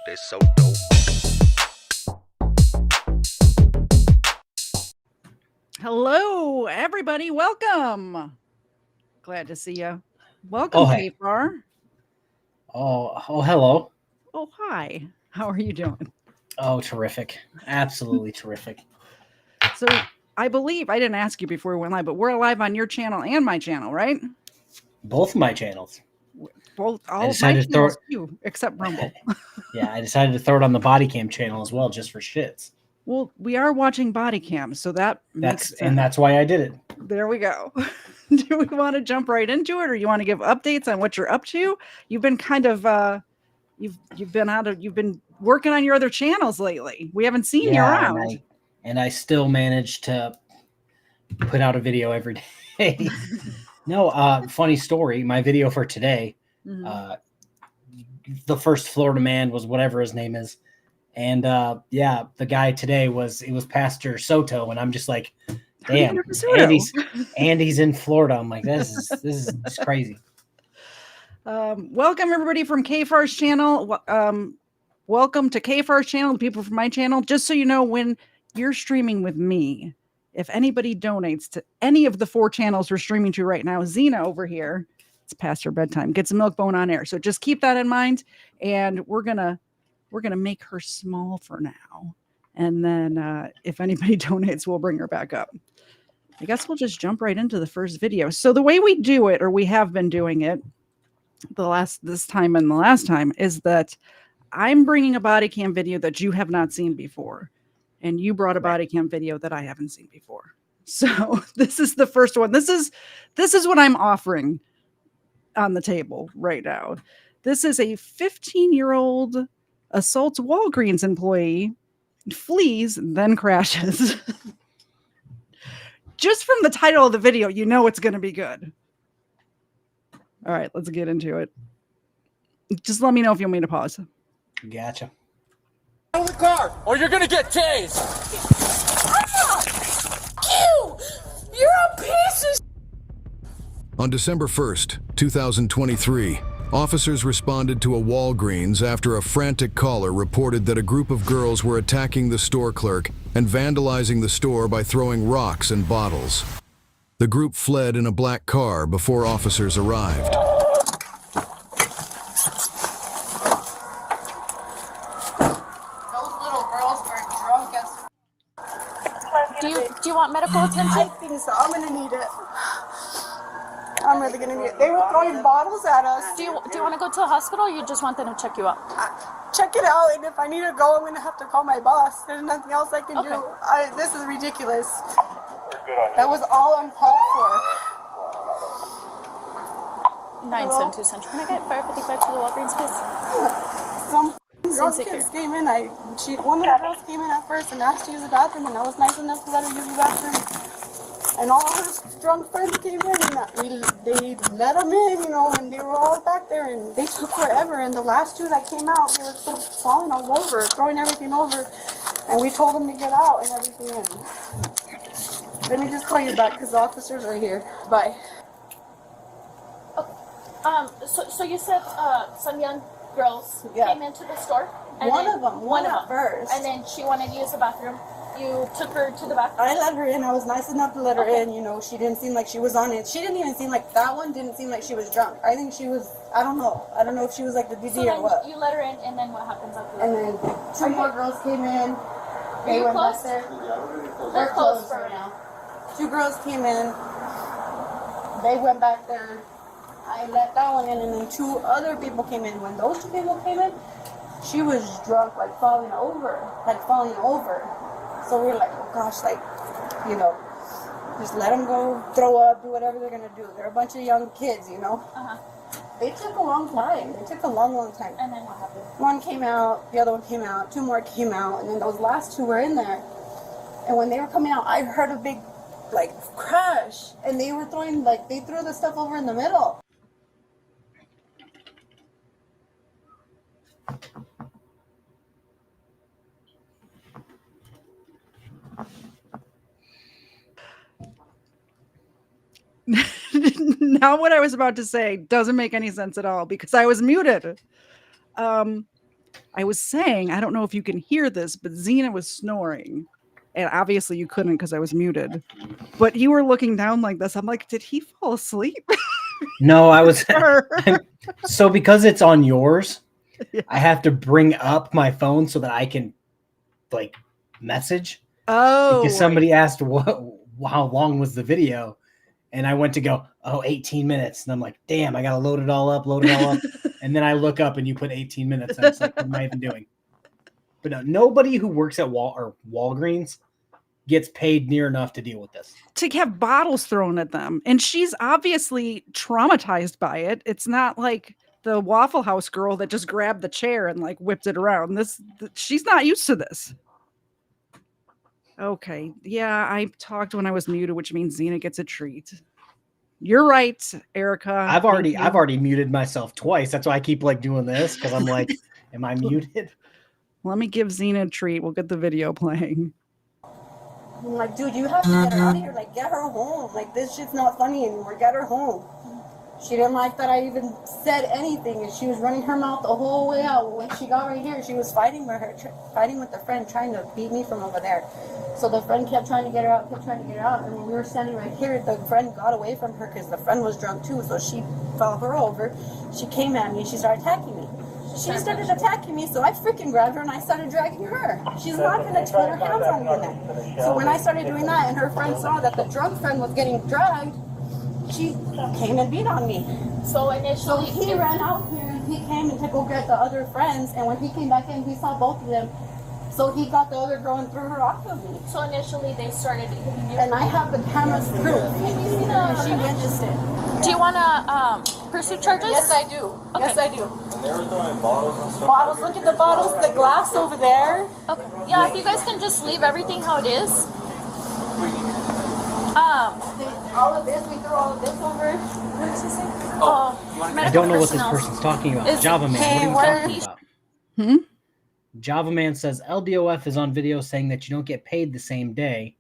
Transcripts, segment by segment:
This so dope. Hello, everybody. Welcome. Glad to see you. Welcome, hey. KFARR. Oh, hello. Oh, hi. How are you doing? Oh, terrific. Absolutely terrific. So I believe, I didn't ask you before we went live, but we're live on your channel and my channel, right? Both of my channels. All of my decided to channels too, except Rumble. Yeah, I decided to throw it on the Bodycam channel as well, just for shits. Well, we are watching Bodycams, so that makes sense. And that's why I did it. There we go. Do we want to jump right into it, or you want to give updates on what you're up to? You've been kind of you've been working on your other channels lately. We haven't seen you around. And I still managed to put out a video every day. No, funny story. My video for today, the first Florida man was whatever his name is. And the guy today it was Pastor Soto, and I'm just like, damn, Andy's in Florida. I'm like, this is just crazy. Welcome everybody from KFARR's channel. Welcome to KFARR's channel, the people from my channel. Just so you know, when you're streaming with me, if anybody donates to any of the 4 channels we're streaming to right now, Xena over here, it's past her bedtime, gets a milk bone on air. So just keep that in mind, and we're gonna make her small for now, and then if anybody donates, we'll bring her back up. I guess we'll just jump right into the first video. So the way we do it, or we have been doing it this time and the last time, is that I'm bringing a body cam video that you have not seen before, and you brought a body cam video that I haven't seen before. So this is the first one. This is what I'm offering on the table right now. This is a 15-year-old assaults Walgreens employee, flees, then crashes. Just from the title of the video, you know it's going to be good. All right, let's get into it. Just let me know if you want me to pause. Gotcha. Out of the car, or you're gonna get tased. You're a piece of. On December 1st, 2023, officers responded to a Walgreens after a frantic caller reported that a group of girls were attacking the store clerk and vandalizing the store by throwing rocks and bottles. The group fled in a black car before officers arrived. Do you want medical attention? I think so. I'm gonna need it. I'm really gonna need it. They were throwing bottles at us. Do you want to go to the hospital, or you just want them to check you out? Check it out, and if I need to go, I'm gonna have to call my boss. There's nothing else I can do. This is ridiculous. That was all uncalled for. 972 Central. Can I get 555 to the Walgreens, please? Some kids came in. One of the girls came in at first and asked to use the bathroom, and I was nice enough to let her use the bathroom. And all her drunk friends came in, and they let them in, and they were all back there, and they took forever. And the last 2 that came out, they were still falling all over, throwing everything over. And we told them to get out and everything. And let me just call you back because the officers are here. Bye. So you said some young girls came into the store? And one of them first. And then she wanted to use the bathroom. You took her to the bathroom? I let her in. I was nice enough to let her in. She didn't seem like she was on it. She didn't even seem like, that one didn't seem like she was drunk. I think she was, I don't know. I don't know if she was like the DD or what. You let her in, and then what happens after that? And then 2 more girls came in. They went back there. They're closed for now. 2 girls came in. They went back there. I let that one in, and then 2 other people came in. When those 2 people came in, she was drunk, like falling over. So we were like, oh gosh, just let them go, throw up, do whatever they're gonna do. They're a bunch of young kids, They took a long time. Long time. And then what happened? 1 came out, the other one came out, 2 more came out, and then those last 2 were in there. And when they were coming out, I heard a big, crash, and they were throwing, they threw the stuff over in the middle. Now what I was about to say doesn't make any sense at all because I was muted. I was saying, I don't know if you can hear this, but Xena was snoring. And obviously you couldn't because I was muted. But you were looking down like this. I'm like, did he fall asleep? No, I was. So because it's on yours, Yeah. I have to bring up my phone so that I can like message. Oh. Because somebody asked how long was the video, and I went to go, 18 minutes. And I'm like, damn, I got to load it all up. And then I look up and you put 18 minutes. And it's like, what am I even doing? But no, nobody who works at Walgreens gets paid near enough to deal with this. To have bottles thrown at them. And she's obviously traumatized by it. It's not like the Waffle House girl that just grabbed the chair and like whipped it around. She's not used to this. Okay. Yeah, I talked when I was muted, which means Xena gets a treat. You're right, Erica. I've already muted myself twice. That's why I keep like doing this, because I'm like, am I muted? Let me give Xena a treat. We'll get the video playing. I'm like, dude, you have to get her out of here. Like, get her home. Like, this shit's not funny anymore. Get her home. She didn't like that I even said anything, and she was running her mouth the whole way out. When she got right here, she was fighting with the friend, trying to beat me from over there. So the friend kept trying to get her out, and when we were standing right here, the friend got away from her because the friend was drunk too, so she fell her over. She came at me, and she started attacking me. She started attacking me, so I freaking grabbed her and I started dragging her. She's not going to put her hands on me in there. So when I started doing that and her friend saw that the drunk friend was getting dragged, she came and beat on me. So he ran out here and he came to go get the other friends, and when he came back in, he saw both of them. So he got the other girl and threw her off of me. So initially they started hitting you. And I have the cameras proof. And she witnessed it. Do you want to pursue charges? Yes, I do. Okay. Yes, I do. And they were throwing bottles and stuff. Bottles, look at the bottles, the glass over there. Okay. Yeah, if you guys can just leave everything how it is. All of this, we threw all of this over. What does he say? I don't know what this person's talking about. Java Man, what are you talking about? Java Man says LDOF is on video saying that you don't get paid the same day.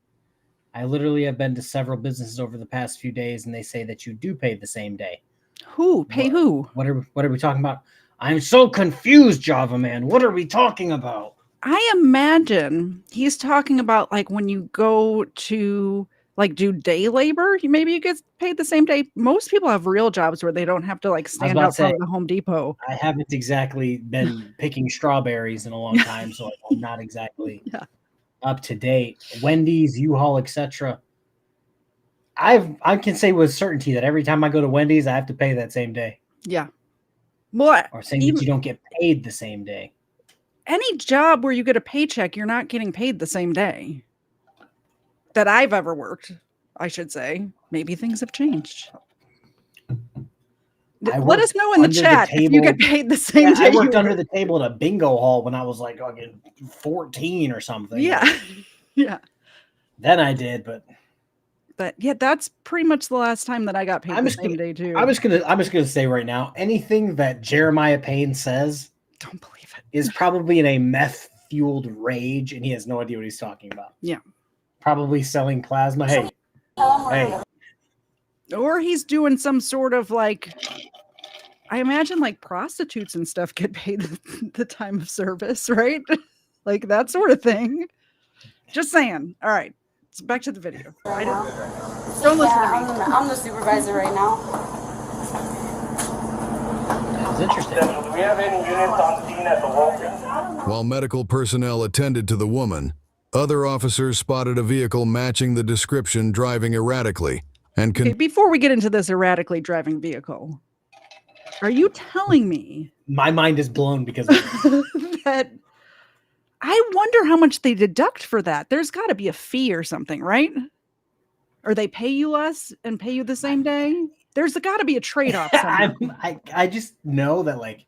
I literally have been to several businesses over the past few days, and they say that you do pay the same day. Who? Pay who? What are we talking about? I'm so confused, Java Man. What are we talking about? I imagine he's talking about like when you go to like do day labor, maybe you get paid the same day. Most people have real jobs where they don't have to like stand outside of the Home Depot. I haven't exactly been picking strawberries in a long time, so I'm not exactly up to date. Wendy's, U-Haul, etc. I can say with certainty that every time I go to Wendy's, I have to pay that same day. Yeah. What? Or saying that you don't get paid the same day. Any job where you get a paycheck, you're not getting paid the same day. That I've ever worked, I should say. Maybe things have changed. Let us know in the chat if you get paid the same day. I worked under the table at a bingo hall when I was like 14 or something. Yeah. Yeah. Then I did, but yeah, that's pretty much the last time that I got paid the same day too. I'm just gonna say right now, anything that Jeremiah Payne says, don't believe it, is probably in a meth fueled rage, and he has no idea what he's talking about. Yeah. Probably selling plasma. Hey. Or he's doing some sort of like, I imagine like prostitutes and stuff get paid the time of service, right? Like that sort of thing. Just saying. All right. So back to the video. Don't listen to me. I'm the supervisor right now. That's interesting. Do we have any units on scene at the Walgreens? While medical personnel attended to the woman, other officers spotted a vehicle matching the description driving erratically. And okay, before we get into this erratically driving vehicle, are you telling me my mind is blown because of that I wonder how much they deduct for that? There's got to be a fee or something, right? Or they pay you less and pay you the same day? There's got to be a trade-off. I just know that like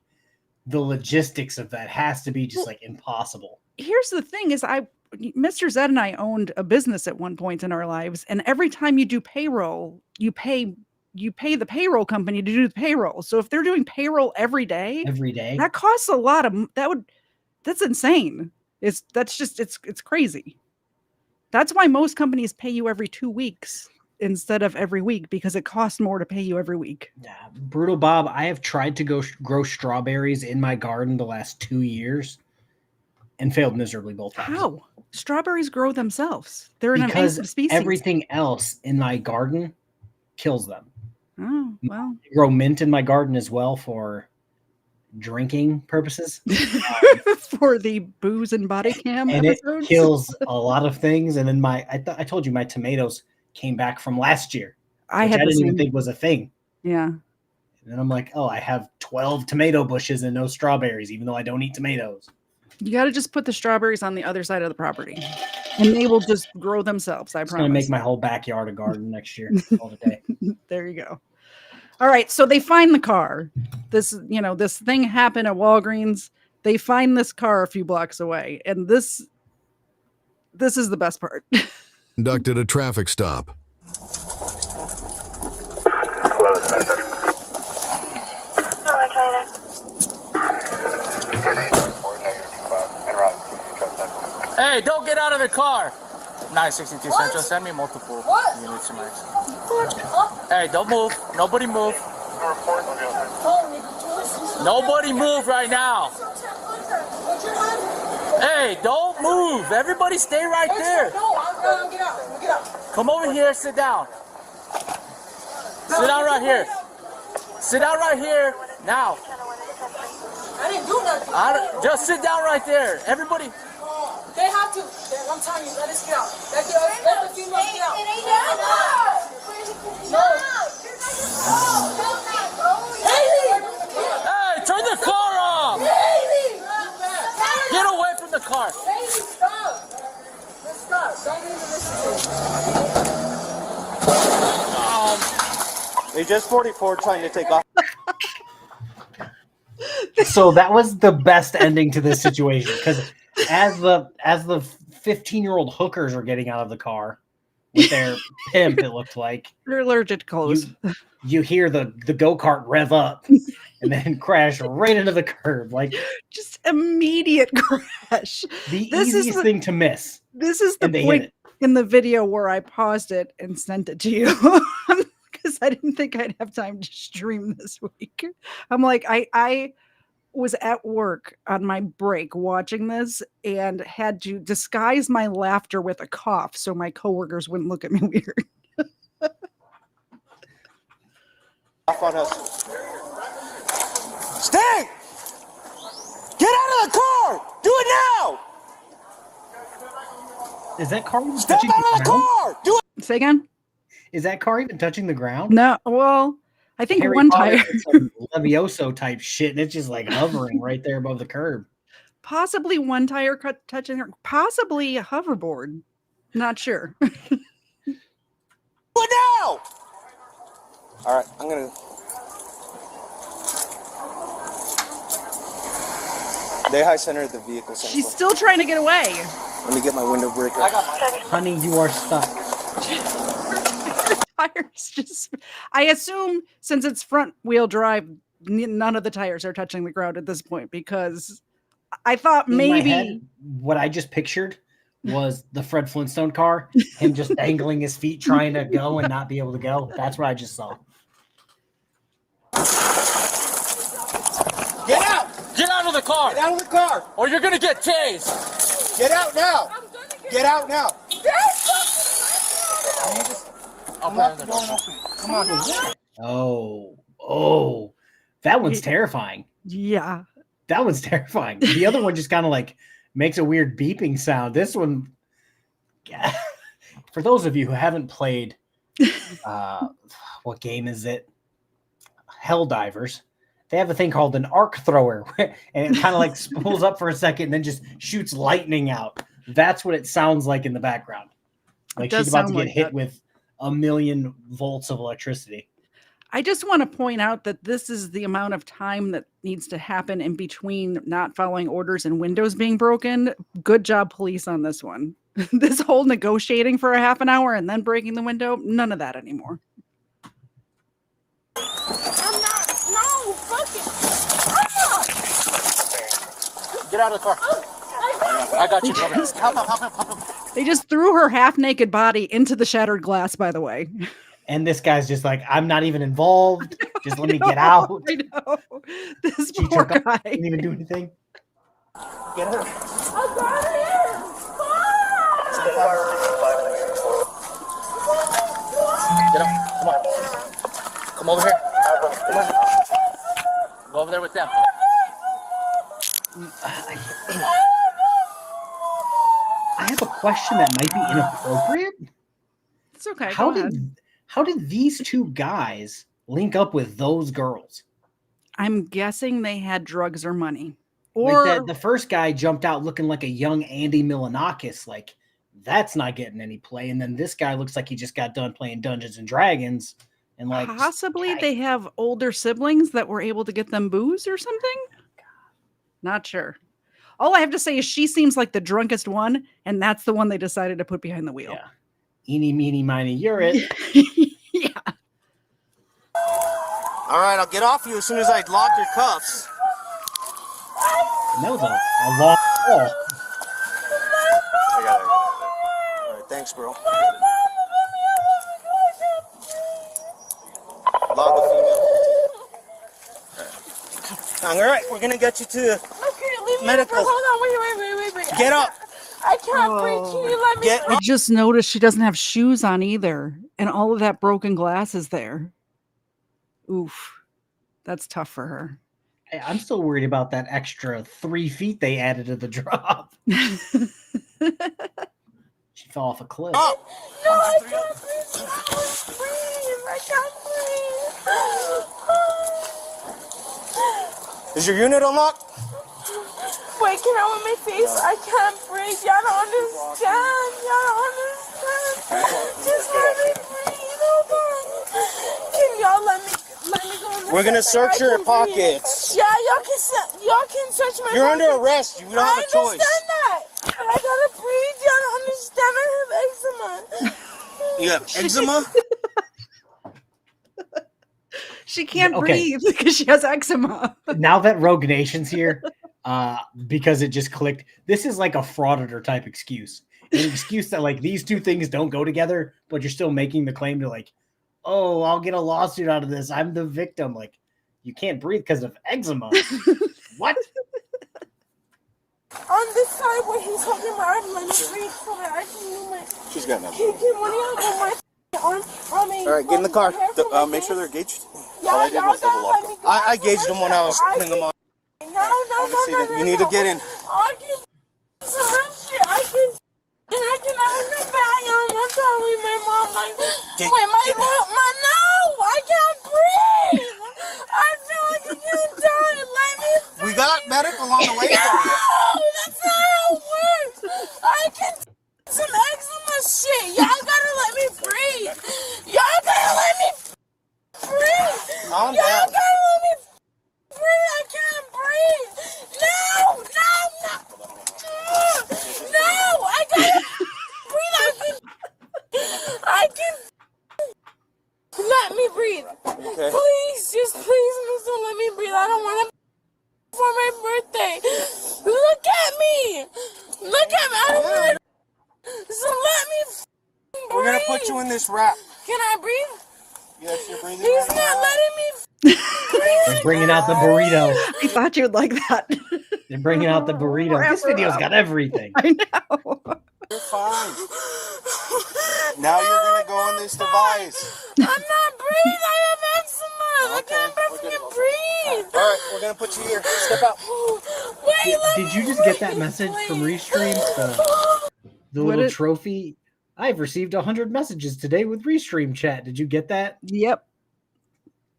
the logistics of that has to be just like impossible. Here's the thing is Mr. Zed and I owned a business at one point in our lives, and every time you do payroll, you pay the payroll company to do the payroll. So if they're doing payroll every day, that costs a lot of that's insane. It's crazy. That's why most companies pay you every 2 weeks. instead of every week because it costs more to pay you every week. Yeah, Brutal Bob, I have tried to grow strawberries in my garden the last 2 years and failed miserably both times. How? Strawberries grow themselves. They're an Because invasive species. everything else in my garden kills them. Oh, well. I grow mint in my garden as well for drinking purposes. For the booze and body cam And episodes. it kills a lot of things. And then I told you my tomatoes came back from last year. I which I didn't even same. think was a thing. Yeah. And then I'm like, oh, I have 12 tomato bushes and no strawberries, even though I don't eat tomatoes. You got to just put the strawberries on the other side of the property, and they will just grow themselves. I It's promise. going to make my whole backyard a garden next year. All the day. There you go. All right, so they find the car. This thing happened at Walgreens. They find this car a few blocks away, and this is the best part. Conducted a traffic stop. Hey, don't get out of the car! 962 Central, send me multiple units to Max. Hey, don't move. Nobody move. Nobody move right now. Hey, don't move. Everybody stay right there. Come over here, sit down. Sit down right here. Sit down right here now. I didn't do nothing. Just sit down right there. Everybody. They have to. I'm telling you, let us get out. Let the females get out. Hey, turn the car off. Get away from the car. Stop. Don't even listen to They just 44 trying to take off. So that was the best ending to this situation because as the 15-year-old hookers are getting out of the car with their pimp, it looked like They're allergic to clothes. you hear the go-kart rev up and then crash right into the curb, like Just immediate crash. the This is easiest thing to miss. This is the And they hit point it. in the video where I paused it and sent it to you because I didn't think I'd have time to stream this week. I'm like, I was at work on my break watching this and had to disguise my laughter with a cough so my coworkers wouldn't look at me weird. Off on us. Stay! Get out of the car! Do it now! Is that car even Step touching out the of the ground? car! Do it! Say again? Is that car even touching the ground? No. Well, I think Harry one Potter tire, did some Levioso type shit, and it's just like hovering right there above the curb. possibly one tire touching her, possibly a hoverboard. Not sure. Do it now! All right, I'm gonna. They high centered the vehicle. She's still trying to get away. Let me get my window breaker. Honey, you are stuck. Tires just, I assume since it's front wheel drive, none of the tires are touching the ground at this point because I thought In my maybe head, what I just pictured was the Fred Flintstone car, him just dangling his feet trying to go and not be able to go. That's what I just saw. Get out! Get out of the car! Get out of the car! Or you're gonna get tased! Get out now! Get out now! I'll put it in the door. Come on. Oh, that one's terrifying. yeah. That one's terrifying. The other one just kind of like makes a weird beeping sound. This one, for those of you who haven't played, what game is it? Helldivers. They have a thing called an arc thrower, and it kind of like spools up for a second and then just shoots lightning out. That's what it sounds like in the background. Like does she's about to sound get like hit that. with 1,000,000 volts of electricity. I just want to point out that this is the amount of time that needs to happen in between not following orders and windows being broken. Good job, police, on this one. This whole negotiating for a half an hour and then breaking the window, none of that anymore. I'm not. No, fuck it. Get out of the car. I got you covered. Help him. They just threw her half-naked body into the shattered glass, by the way. And this guy's just like, I'm not even involved. Just let me get out. I know. This She poor took guy. off, didn't even do anything. Get her. I got it! Get up. Come on. Come over here. Come on. Go over there with them. I have a question that might be inappropriate. It's okay. How did these two guys link up with those girls? I'm guessing they had drugs or money. Or Like the first guy jumped out looking like a young Andy Milonakis. Like, that's not getting any play. And then this guy looks like he just got done playing Dungeons and Dragons. And like possibly they have older siblings that were able to get them booze or something. Not sure. All I have to say is she seems like the drunkest one, and that's the one they decided to put behind the wheel. Yeah. Eeny, meeny, miny, you're it. Yeah. All right, I'll get off you as soon as I lock your cuffs. And that was a long call. I got it. All right, thanks, bro. Log the female. All right, we're gonna get you to Okay, leave me medical. Hold on, wait. Get up. I can't breathe. Can you let me Get I just noticed she doesn't have shoes on either, and all of that broken glass is there. Oof. That's tough for her. Hey, I'm still worried about that extra 3 feet they added to the drop. She fell off a cliff. up. No, I can't breathe. I can't breathe. Is your unit unlocked? Wait, can I with my face? I can't breathe. Y'all don't understand. Y'all don't understand. Just let me breathe. Hold on. Can y'all let me go in the We're gonna center? search I your can breathe. pockets. Yeah, y'all can search my You're pockets. under arrest. You don't have a I choice. understand that. But I gotta breathe. Y'all don't understand. I have eczema. You have eczema? She can't Okay. breathe because she has eczema. Now that Rogue Nation's here, because it just clicked, this is like a frauditor type excuse. An excuse that like these two things don't go together, but you're still making the claim to like, oh, I'll get a lawsuit out of this. I'm the victim. Like, you can't breathe because of eczema. What? On this side where he's talking about, let me breathe so that I can move my. She's got nothing. Can one of y'all go my arm? I mean, All right, get in the car. Make Make sure they're gauged. Y'all, All I did y'all was double gotta lock let them. me go. I gauged them when I was putting them on. No. You need to get in. I can some shit. I can. And I can have no bag on. I'm telling my mom, like, Get- wait, my no, I can't breathe. I feel like I'm gonna die. Let me. We got medical on the way for you. No, that's not how it works. I can some eczema shit. Y'all gotta let me breathe. Y'all gotta let me breathe. Calm Y'all down. gotta let me breathe. I can't breathe. No. No, I gotta breathe. I can. Let me breathe. Okay. Please, mister, let me breathe. I don't want to for my birthday. Look at me. I don't want to. So let me breathe. We're gonna put you in this wrap. Can I breathe? Yes, you're breathing. He's right not now. letting me breathe. They're bringing out the burrito. I thought you would like that. They're bringing out the burrito. This video's got everything. I know. You're fine. Now you're gonna go on this device. I'm not breathing. I have eczema. Okay, I can't we're fucking breathe. All right, we're gonna put you here. Step out. Wait, let Did me you just get that breathe, message from please. Restream? The What little it- trophy. I've received 100 messages today with Restream chat. Did you get that? Yep.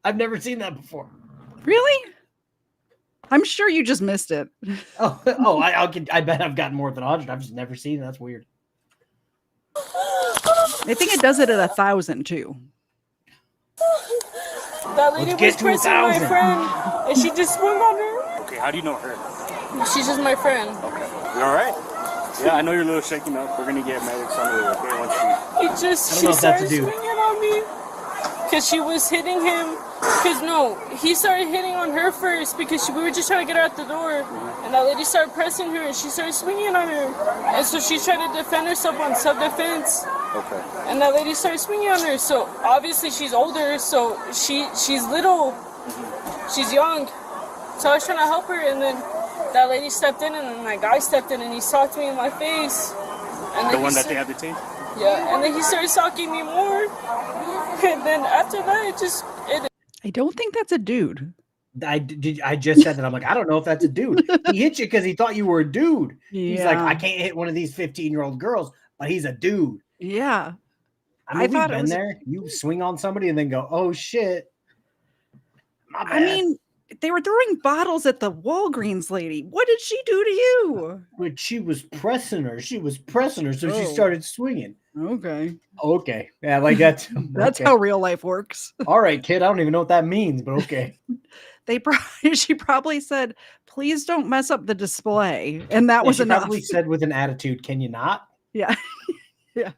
I've never seen that before. Really? I'm sure you just missed it. I bet I've gotten more than 100. I've just never seen it. That's weird. I think it does it at 1,000 too. That lady Let's get was to pressing my 1,000. friend, and she just swung on her. Okay, how do you know her? She's just my friend. Okay. You alright? Yeah, I know you're a little shaking up. We're gonna get medics on the way, okay? Once you... He just, I don't she know if that's a started dude. swinging on me. because she was hitting him. Because no, he started hitting on her first because we were just trying to get her out the door, and that lady started pressing her and she started swinging on her, and so she tried to defend herself on self-defense. Okay. And that lady started swinging on her. So obviously she's older, so she's little, she's young. So I was trying to help her, and then that lady stepped in, and then that guy stepped in, and he socked me in my face. And the one that they had detained? Yeah, and then he started socking me more. And then after that, I don't think that's a dude. I just said that. I'm like, I don't know if that's a dude. He hit you because he thought you were a dude. Yeah. He's like, I can't hit one of these 15-year-old girls, but he's a dude. Yeah. I mean, we've been there. You swing on somebody and then go, oh, shit. My bad. I mean, they were throwing bottles at the Walgreens lady. What did she do to you? But she was pressing her. So she started swinging. Okay. Yeah, like that's that's how real life works. All right, kid. I don't even know what that means, but okay. She probably said, "Please don't mess up the display," and that was enough. Probably said with an attitude, "Can you not?" Yeah, yeah.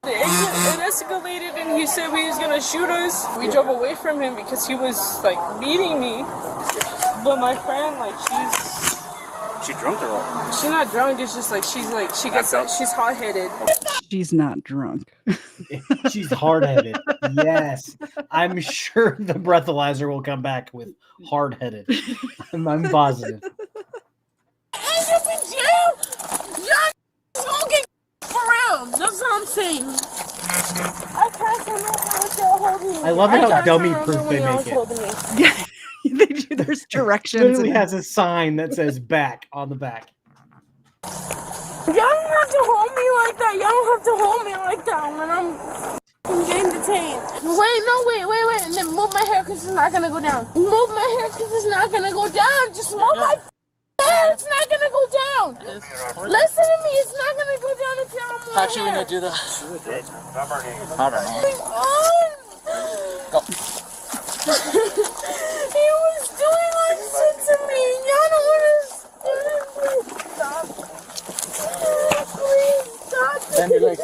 It escalated, and he said he was gonna shoot us. We drove away from him because he was like beating me. But my friend, like, She drunk or what? She's not drunk. It's just like she's hot-headed. She's not drunk. She's hard-headed. Yes, I'm sure the breathalyzer will come back with hard-headed. I'm positive. End up in jail. Y'all won't get for real. That's what I'm saying. I can't remember what y'all holding me. I love how dummy-proof they make it. Yeah. They do. There's directions. Literally has a sign that says "back" on the back. Y'all don't have to hold me like that. Y'all don't have to hold me like that when I'm getting detained. Wait. And then move my hair because it's not gonna go down. Move my hair because it's not gonna go down. Just move my hair. It's not gonna go down. Listen to me. It's not gonna go down until I'm more How'd you gonna do that? I don't know. Go. He was doing like shit to me. Y'all don't understand. Stop. Please stop. Bend your legs.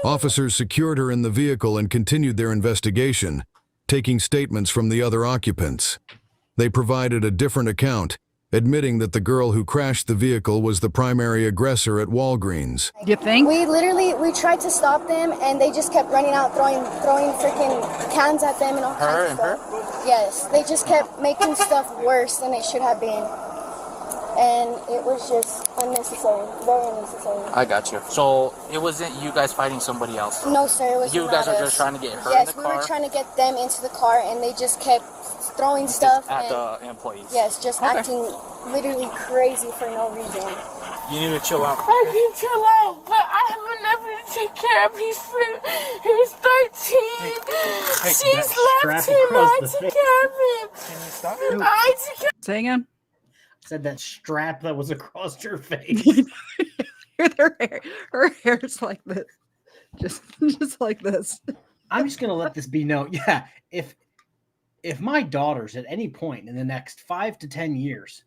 Officers secured her in the vehicle and continued their investigation, taking statements from the other occupants. They provided a different account, admitting that the girl who crashed the vehicle was the primary aggressor at Walgreens. You think? We tried to stop them, and they just kept running out, throwing freaking cans at them and all kinds of stuff. Yes, they just kept making stuff worse than it should have been. And it was just unnecessary, very unnecessary. I got you. So it wasn't you guys fighting somebody else? No, sir, it was you not guys us. were just trying to get her in the car? Yes, we were trying to get them into the car, and they just kept throwing stuff at the employees. Yes, just acting literally crazy for no reason. You need to chill out. I can chill out, but I have enough to take care of. He's 13. She's left him. I took care of him. Can you stop? I took care. Say again. Said that strap that was across her face. her hair's like this, just like this. I'm just gonna let this be known. Yeah, if my daughters at any point in the next 5 to 10 years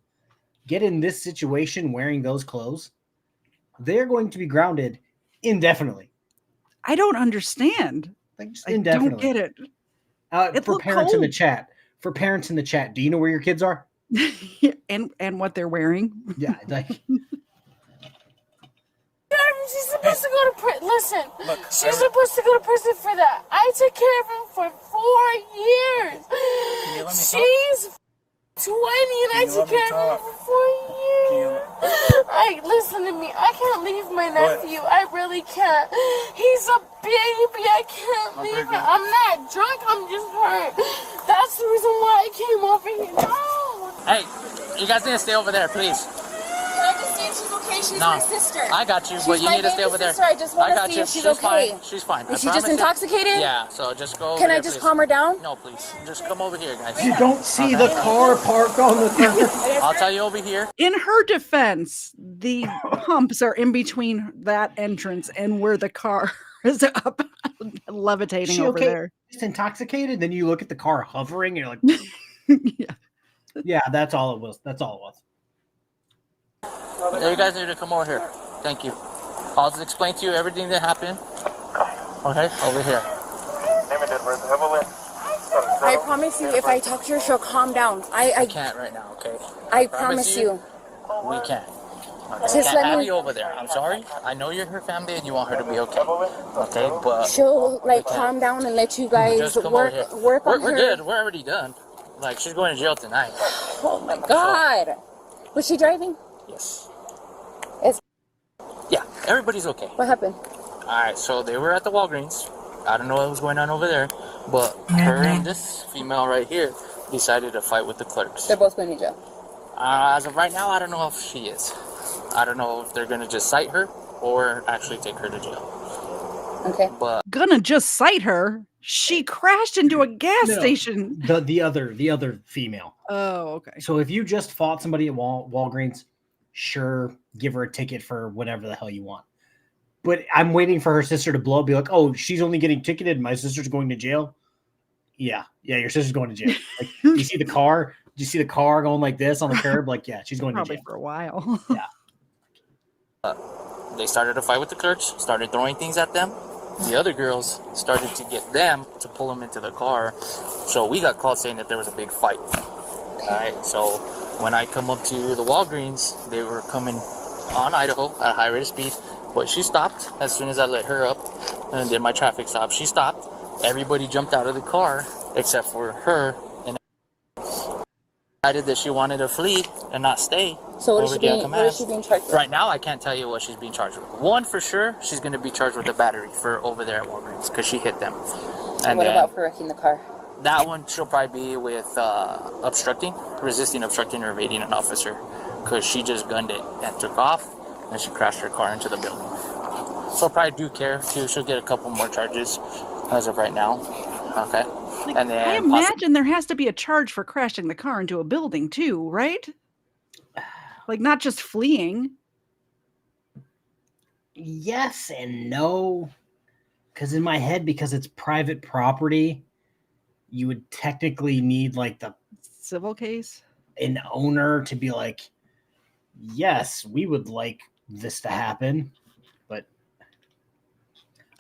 get in this situation wearing those clothes, they're going to be grounded indefinitely. I don't understand. Like just indefinitely. I don't get it. For parents in the chat, do you know where your kids are? and what they're wearing? Yeah, like. She's supposed to go to prison. Listen, she's supposed to go to prison for that. I took care of him for 4 years. She's 20 and I took care of him for 4 years. Listen to me. I can't leave my nephew. I really can't. He's a baby. I can't leave him. I'm not drunk. I'm just hurt. That's the reason why I came over here. No. Hey, you guys need to stay over there, please. I understand she's okay. She's my sister. I got you, but you need to stay over there. I just want to see if she's okay. Fine. She's fine. Is she just intoxicated? Yeah, so just go over Can there, I just please. calm her down? No, please. Just come over here, guys. You don't see the car parked on the curb. I'll tell you over here. In her defense, the pumps are in between that entrance and where the car is up, levitating over there. Just intoxicated, then you look at the car hovering, and you're like, yeah, that's all it was. That's all it was. You guys need to come over here. Thank you. I'll just explain to you everything that happened. Okay, over here. I promise you, if I talk to her, she'll calm down. I can't right now, okay? I promise you. We can't. Okay? Just Can't let have me- you over there. I'm sorry. I know you're her family and you want her to be okay. Okay, but She'll like calm down and let you guys just come over here. work on We're her. good. We're already done. Like, she's going to jail tonight. Oh my God. Was she driving? Yes. Yes. Yeah, everybody's okay. What happened? Alright, so they were at the Walgreens. I don't know what was going on over there, but her and this female right here decided to fight with the clerks. They're both going to jail. As of right now, I don't know if she is. I don't know if they're going to just cite her or actually take her to jail. Okay. But Gonna just cite her. She crashed into a gas station. The other female. Oh, okay. So if you just fought somebody at Walgreens, sure, give her a ticket for whatever the hell you want. But I'm waiting for her sister to blow up, be like, oh, she's only getting ticketed. My sister's going to jail. Yeah, your sister's going to jail. Like, you see the car? Do you see the car going like this on the curb? Like, yeah, she's going to jail. Probably for a while. Yeah. they started to fight with the clerks, started throwing things at them. The other girls started to get them to pull them into the car. So we got called saying that there was a big fight. Alright, so when I come up to the Walgreens, they were coming on Idaho at a high rate of speed. But she stopped as soon as I let her up and did my traffic stop. She stopped. Everybody jumped out of the car except for her, and decided that she wanted to flee and not stay. So what is she being charged with? Right now, I can't tell you what she's being charged with. One for sure, she's going to be charged with a battery for over there at Walgreens because she hit them. And what then about for wrecking the car? that one, she'll probably be with resisting, obstructing, or evading an officer because she just gunned it and took off. And she crashed her car into the building. So probably do care too. She'll get a couple more charges as of right now. Okay. Like, And then I imagine there has to be a charge for crashing the car into a building too, right? Like not just fleeing. Yes and no. Because in my head, because it's private property, you would technically need like the Civil case? an owner to be like, yes, we would like this to happen, but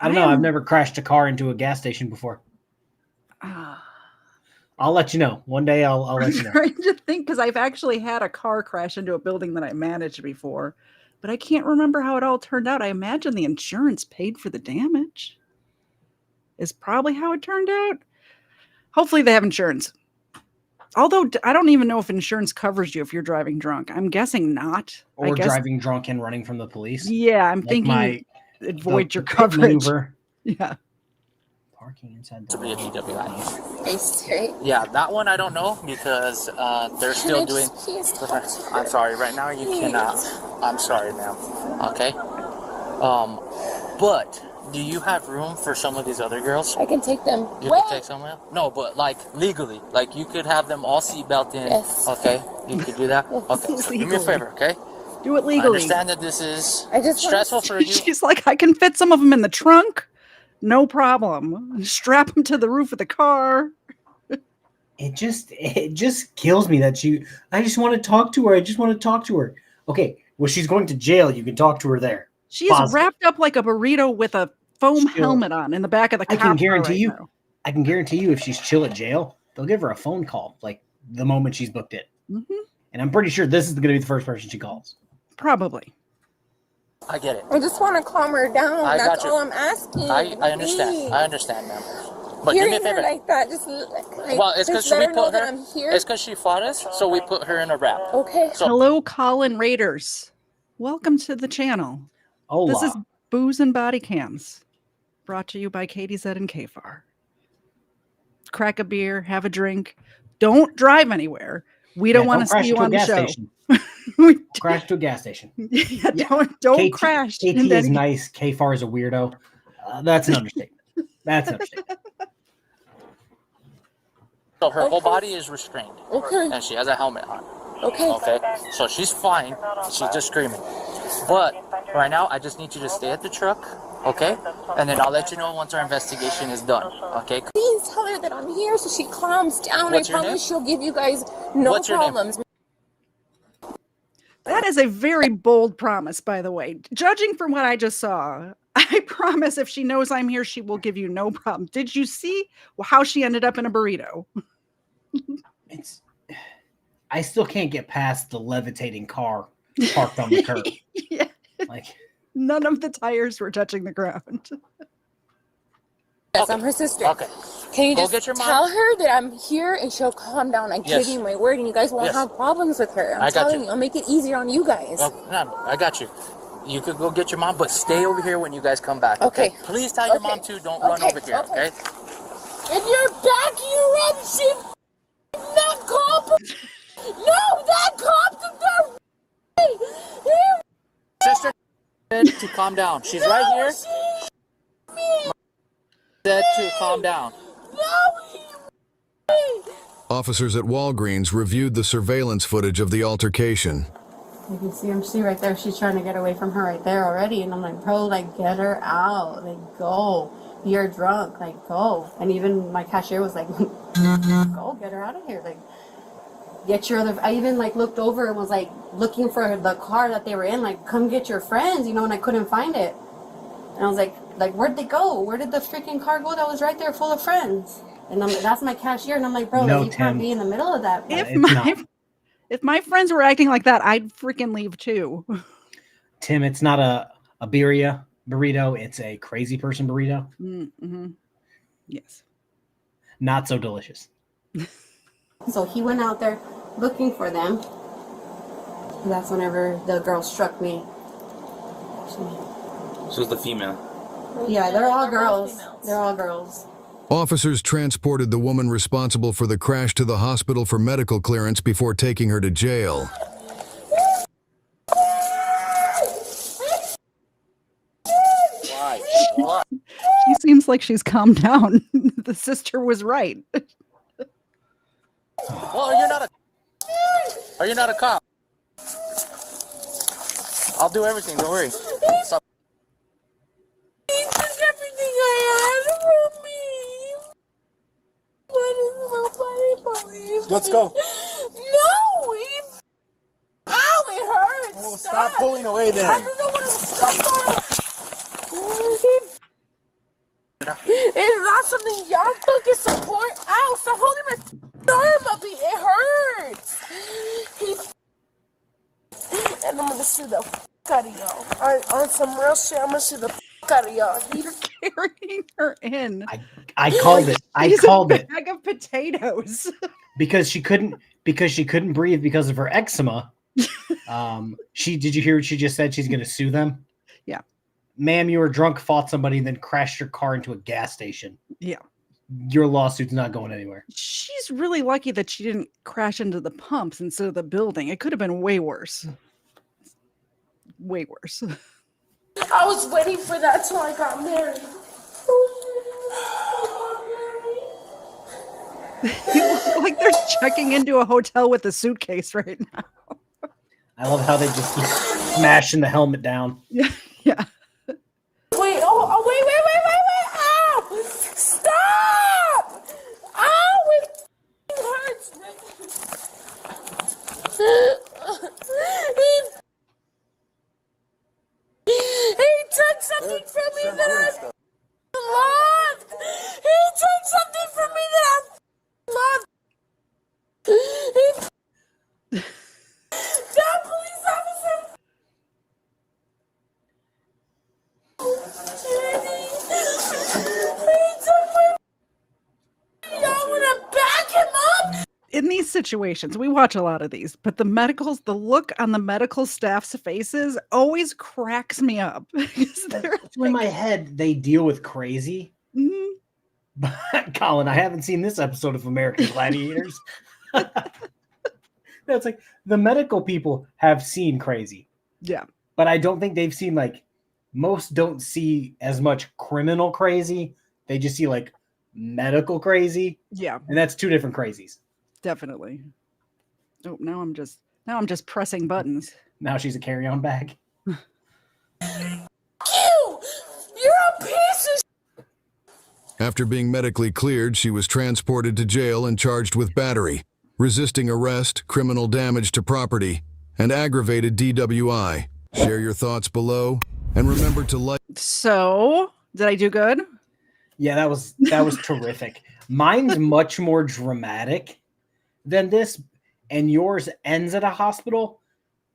I don't know. I've never crashed a car into a gas station before. I'll let you know. One day I'll let you know. I'm trying to think because I've actually had a car crash into a building that I managed before, but I can't remember how it all turned out. I imagine the insurance paid for the damage. Is probably how it turned out. Hopefully they have insurance. Although I don't even know if insurance covers you if you're driving drunk. I'm guessing not. Or driving drunk and running from the police. Yeah, I'm thinking it voids your coverage. Maneuver. Yeah. Parking inside to be a DWI. Are you straight? Yeah, that one I don't know because they're still doing. I'm sorry. Right now you cannot. I'm sorry, ma'am. Okay. But do you have room for some of these other girls? I can take them. You can take some of them? No, but like legally. Like you could have them all seatbelt in. Yes. Okay? You could do that? Okay. So do me a favor, okay? Do it I legally. understand that this is I just stressful for you. She's like, I can fit some of them in the trunk. No problem. Strap them to the roof of the car. It just kills me that I just want to talk to her. Okay, well, she's going to jail. You can talk to her there. She's wrapped up like a burrito with a foam helmet on in the back of the car. I can guarantee you if she's chill at jail, they'll give her a phone call like the moment she's booked in. Mm-hmm. And I'm pretty sure this is going to be the first person she calls. Probably. I get it. I just want to calm her down. I That's got you. all I'm asking. I understand. Please. I understand, ma'am. But do me a Hearing her favor. like that, just Well, it's because just let we her know put that her. I'm here. It's because she fought us, so we put her in a wrap. Okay. So, Hello, Colin Raiders. Welcome to the channel. Hola. This is Booze and Bodycams, brought to you by KTZed and KFARR. Crack a beer, have a drink. Don't drive anywhere. We don't want to see you on the show. Crash to a gas station. Yeah, don't crash. KT is nice. KFARR is a weirdo. That's an understatement. So her whole body is restrained. Okay. And she has a helmet on. Okay. Okay. So she's fine. She's just screaming. But right now, I just need you to stay at the truck. Okay. And then I'll let you know once our investigation is done. Okay. Please tell her that I'm here so she calms down. What's I your promise name? she'll give you guys no What's your name? problems. That is a very bold promise, by the way. Judging from what I just saw, I promise if she knows I'm here, she will give you no problem. Did you see how she ended up in a burrito? I still can't get past the levitating car parked on the curb. Yeah. Like, none of the tires were touching the ground. Yes, I'm her sister. Okay. Can you Go just get your mom. tell her that I'm here and she'll calm down? I Yes. give you my word, and you guys won't Yes. have problems with her. I'm I got telling you. you, I'll make it easier on you guys. Oh, no, I got you. You could go get your mom, but stay over here when you guys come back. Okay. Please tell your Okay. mom too. Don't run over here. Okay. If you're back, you run, she not cop. No, that cop is there. Sister said to calm down. She's right here. Said to calm down. Officers at Walgreens reviewed the surveillance footage of the altercation. You can see him, see right there, she's trying to get away from her right there already. And I'm like, bro, like, get her out. Like, go. You're drunk. Like, go. And even my cashier was like, go, get her out of here. Like, get your other... I even, like, looked over and was, like, looking for the car that they were in. Like, come get your friends, you know, and I couldn't find it. And I was like, where'd they go? Where did the freaking car go that was right there full of friends? And that's my cashier. And I'm like, bro, No, you can't be in the middle of that. If my friends were acting like that, I'd freaking leave too. Tim, it's not a birria burrito. It's a crazy person burrito. Mm-hmm. Yes. Not so delicious. So he went out there looking for them. And that's whenever the girl struck me. So it's the female. Yeah, they're all girls. They're all girls. Officers transported the woman responsible for the crash to the hospital for medical clearance before taking her to jail. She seems like she's calmed down. The sister was right. Well, you're not a cop. I'll do everything. Don't worry. Stop. He took everything I had from me. Why does nobody believe Let's me? go. No, ow, it hurts. Well, stop pulling away I then. don't know what I'm stuck on. It's not something y'all fucking support. Ow, stop holding my arm up. It hurts. And I'm gonna sue the fuck out of y'all. On some real shit, I'm gonna sue the fuck out of y'all. You're carrying her in. I called it. I called it. Bag of potatoes. Because she couldn't breathe because of her eczema. Did you hear what she just said? She's gonna sue them. Yeah. Ma'am, you were drunk, fought somebody, and then crashed your car into a gas station. Yeah. Your lawsuit's not going anywhere. She's really lucky that she didn't crash into the pumps instead of the building. It could have been way worse. Way worse. I was waiting for that till I got married. You look like they're checking into a hotel with a suitcase right now. I love how they just keep smashing the helmet down. Yeah. Yeah. Wait, wait. Ow! Stop! Ow! It hurts. He took something from me that I loved. He took something from me that I loved. That police officer. Y'all wanna back him up? In these situations, we watch a lot of these, but the look on the medical staff's faces always cracks me up. In my head, they deal with crazy. Mhm. But Colin, I haven't seen this episode of American Gladiators. That's like the medical people have seen crazy. Yeah. But I don't think they've seen most don't see as much criminal crazy. They just see medical crazy. Yeah. And that's two different crazies. Definitely. Oh, now I'm just pressing buttons. Now she's a carry-on bag. You! You're a piece of After being medically cleared, she was transported to jail and charged with battery, resisting arrest, criminal damage to property, and aggravated DWI. Share your thoughts below. And remember to like. So, did I do good? Yeah, that was terrific. Mine's much more dramatic than this, and yours ends at a hospital,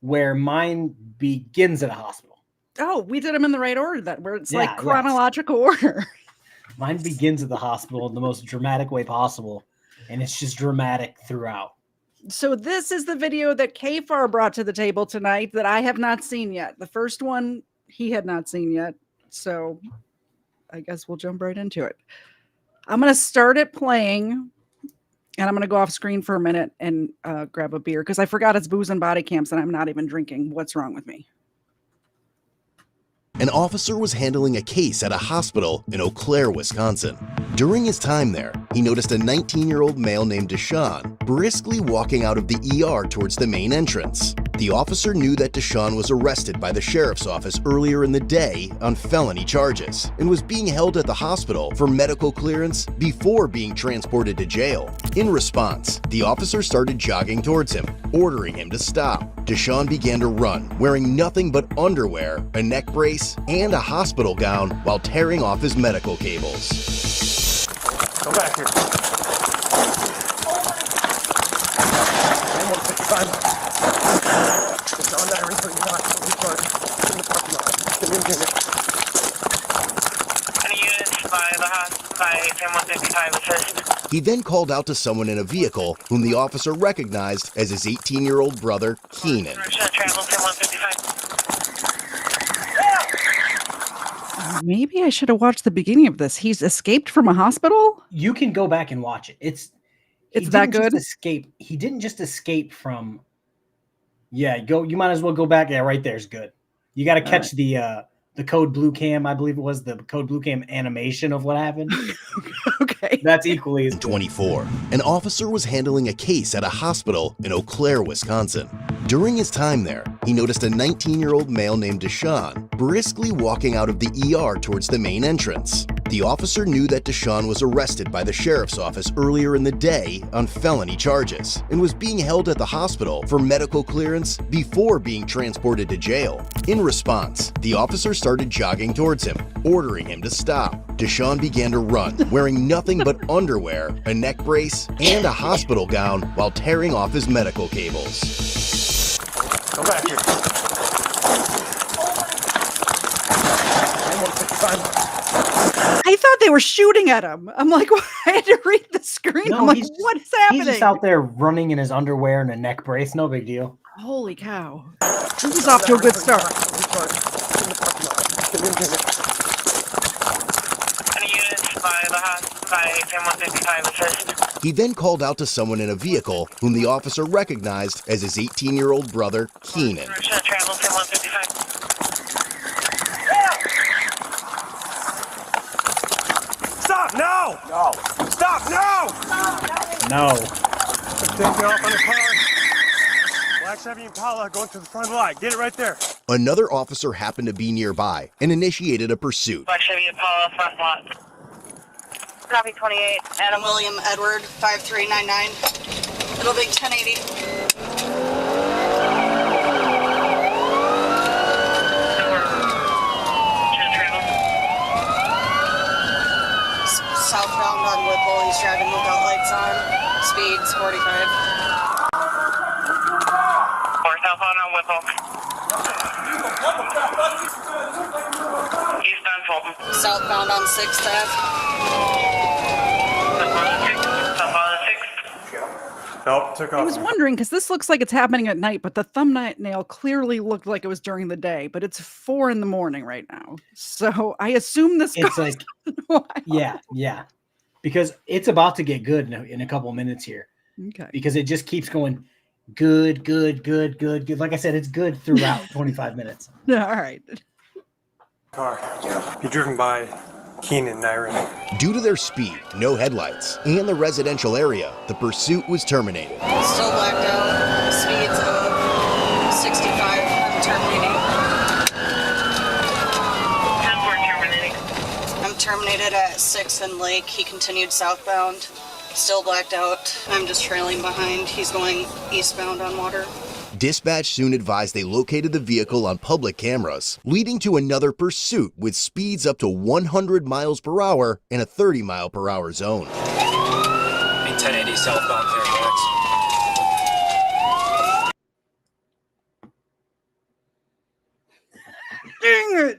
where mine begins at a hospital. Oh, we did them in the right order, that where it's like Yeah, chronological order. Mine begins at the hospital in the most dramatic way possible, and it's just dramatic throughout. So this is the video that KFARR brought to the table tonight that I have not seen yet. The first one he had not seen yet. So I guess we'll jump right into it. I'm going to start it playing, and I'm going to go off screen for a minute and grab a beer because I forgot it's booze and body cams and I'm not even drinking. What's wrong with me? An officer was handling a case at a hospital in Eau Claire, Wisconsin. During his time there, he noticed a 19-year-old male named Deshaun briskly walking out of the ER towards the main entrance. The officer knew that Deshaun was arrested by the sheriff's office earlier in the day on felony charges and was being held at the hospital for medical clearance before being transported to jail. In response, the officer started jogging towards him, ordering him to stop. Deshaun began to run, wearing nothing but underwear, a neck brace, and a hospital gown while tearing off his medical cables. Come back here. He then called out to someone in a vehicle whom the officer recognized as his 18-year-old brother, Keenan. Maybe I should have watched the beginning of this. He's escaped from a hospital? You can go back and watch it. It's that good? He didn't just escape from. Yeah, you might as well go back. Yeah, right there's good. You got to catch the code blue cam. I believe it was the code blue cam animation of what happened. Okay. That's equally as good. 24. An officer was handling a case at a hospital in Eau Claire, Wisconsin. During his time there, he noticed a 19-year-old male named Deshaun briskly walking out of the ER towards the main entrance. The officer knew that Deshaun was arrested by the sheriff's office earlier in the day on felony charges and was being held at the hospital for medical clearance before being transported to jail. In response, the officer started jogging towards him, ordering him to stop. Deshaun began to run, wearing nothing but underwear, a neck brace, and a hospital gown while tearing off his medical cables. Come back here. I thought they were shooting at him. I'm like, well, I had to read the screen. No, I'm like, what is happening? He's just out there running in his underwear and a neck brace. No big deal. Holy cow. This is off to a good start. He then called out to someone in a vehicle whom the officer recognized as his 18-year-old brother, Keenan. Stop now! No. Stop now! No. Take me off on the car. Black Chevy Impala going to the front light. Get it right there. Another officer happened to be nearby and initiated a pursuit. Black Chevy Impala, front lot. Copy 28. Adam William Edward, 5399. Little Big 1080. Southbound on Whipple, he's driving without lights on. Speeds 45. Or southbound on Whipple. Eastbound Fulton. Southbound on 6th Ave. Nope, took off. I was wondering because this looks like it's happening at night, but the thumbnail clearly looked like it was during the day, but it's 4 a.m. right now. So I assume this It's like, yeah. Because it's about to get good in a couple of minutes here. Okay. Because it just keeps going good. Like I said, it's good throughout 25 minutes. All right. Car. Be driven by Keenan and Irene. Due to their speed, no headlights, and the residential area, the pursuit was terminated. Still blacked out. Speeds of 65. I'm terminating. 10-4 terminating. I'm terminated at 6th and Lake. He continued southbound. Still blacked out. I'm just trailing behind. He's going eastbound on Water. Dispatch soon advised they located the vehicle on public cameras, leading to another pursuit with speeds up to 100 miles per hour in a 30-mile-per-hour zone. 1080 southbound Fairfax. Dang it!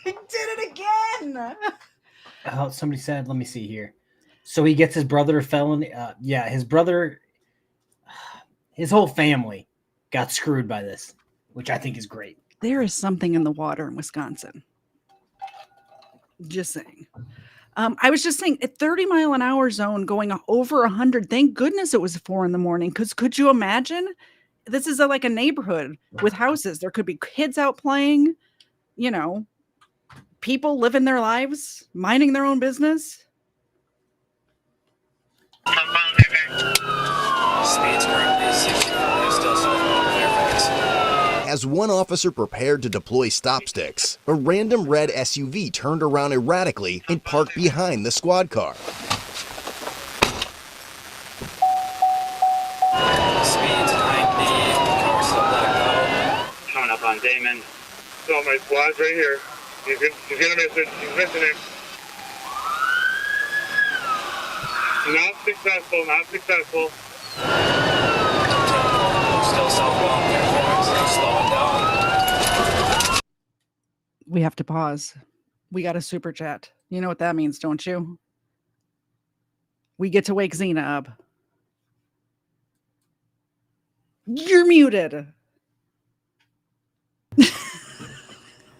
I did it again! Oh, somebody said, let me see here. So he gets his brother a felony. Yeah, his brother, his whole family got screwed by this, which I think is great. There is something in the water in Wisconsin. Just saying. I was just saying, at 30-mile-an-hour zone going over 100, thank goodness it was 4 a.m. Because could you imagine? This is like a neighborhood with houses. There could be kids out playing, you know, people living their lives, minding their own business. Speeds currently 65, still southbound Fairfax. As one officer prepared to deploy stop sticks, a random red SUV turned around erratically and parked behind the squad car. Speeds 90, car still blacked out. Coming up on Damon. So my squad's right here. He's gonna miss it. He's missing it. Not successful, not successful. Still southbound Fairfax, slowing down. We have to pause. We got a super chat. You know what that means, don't you? We get to wake Xena up. You're muted.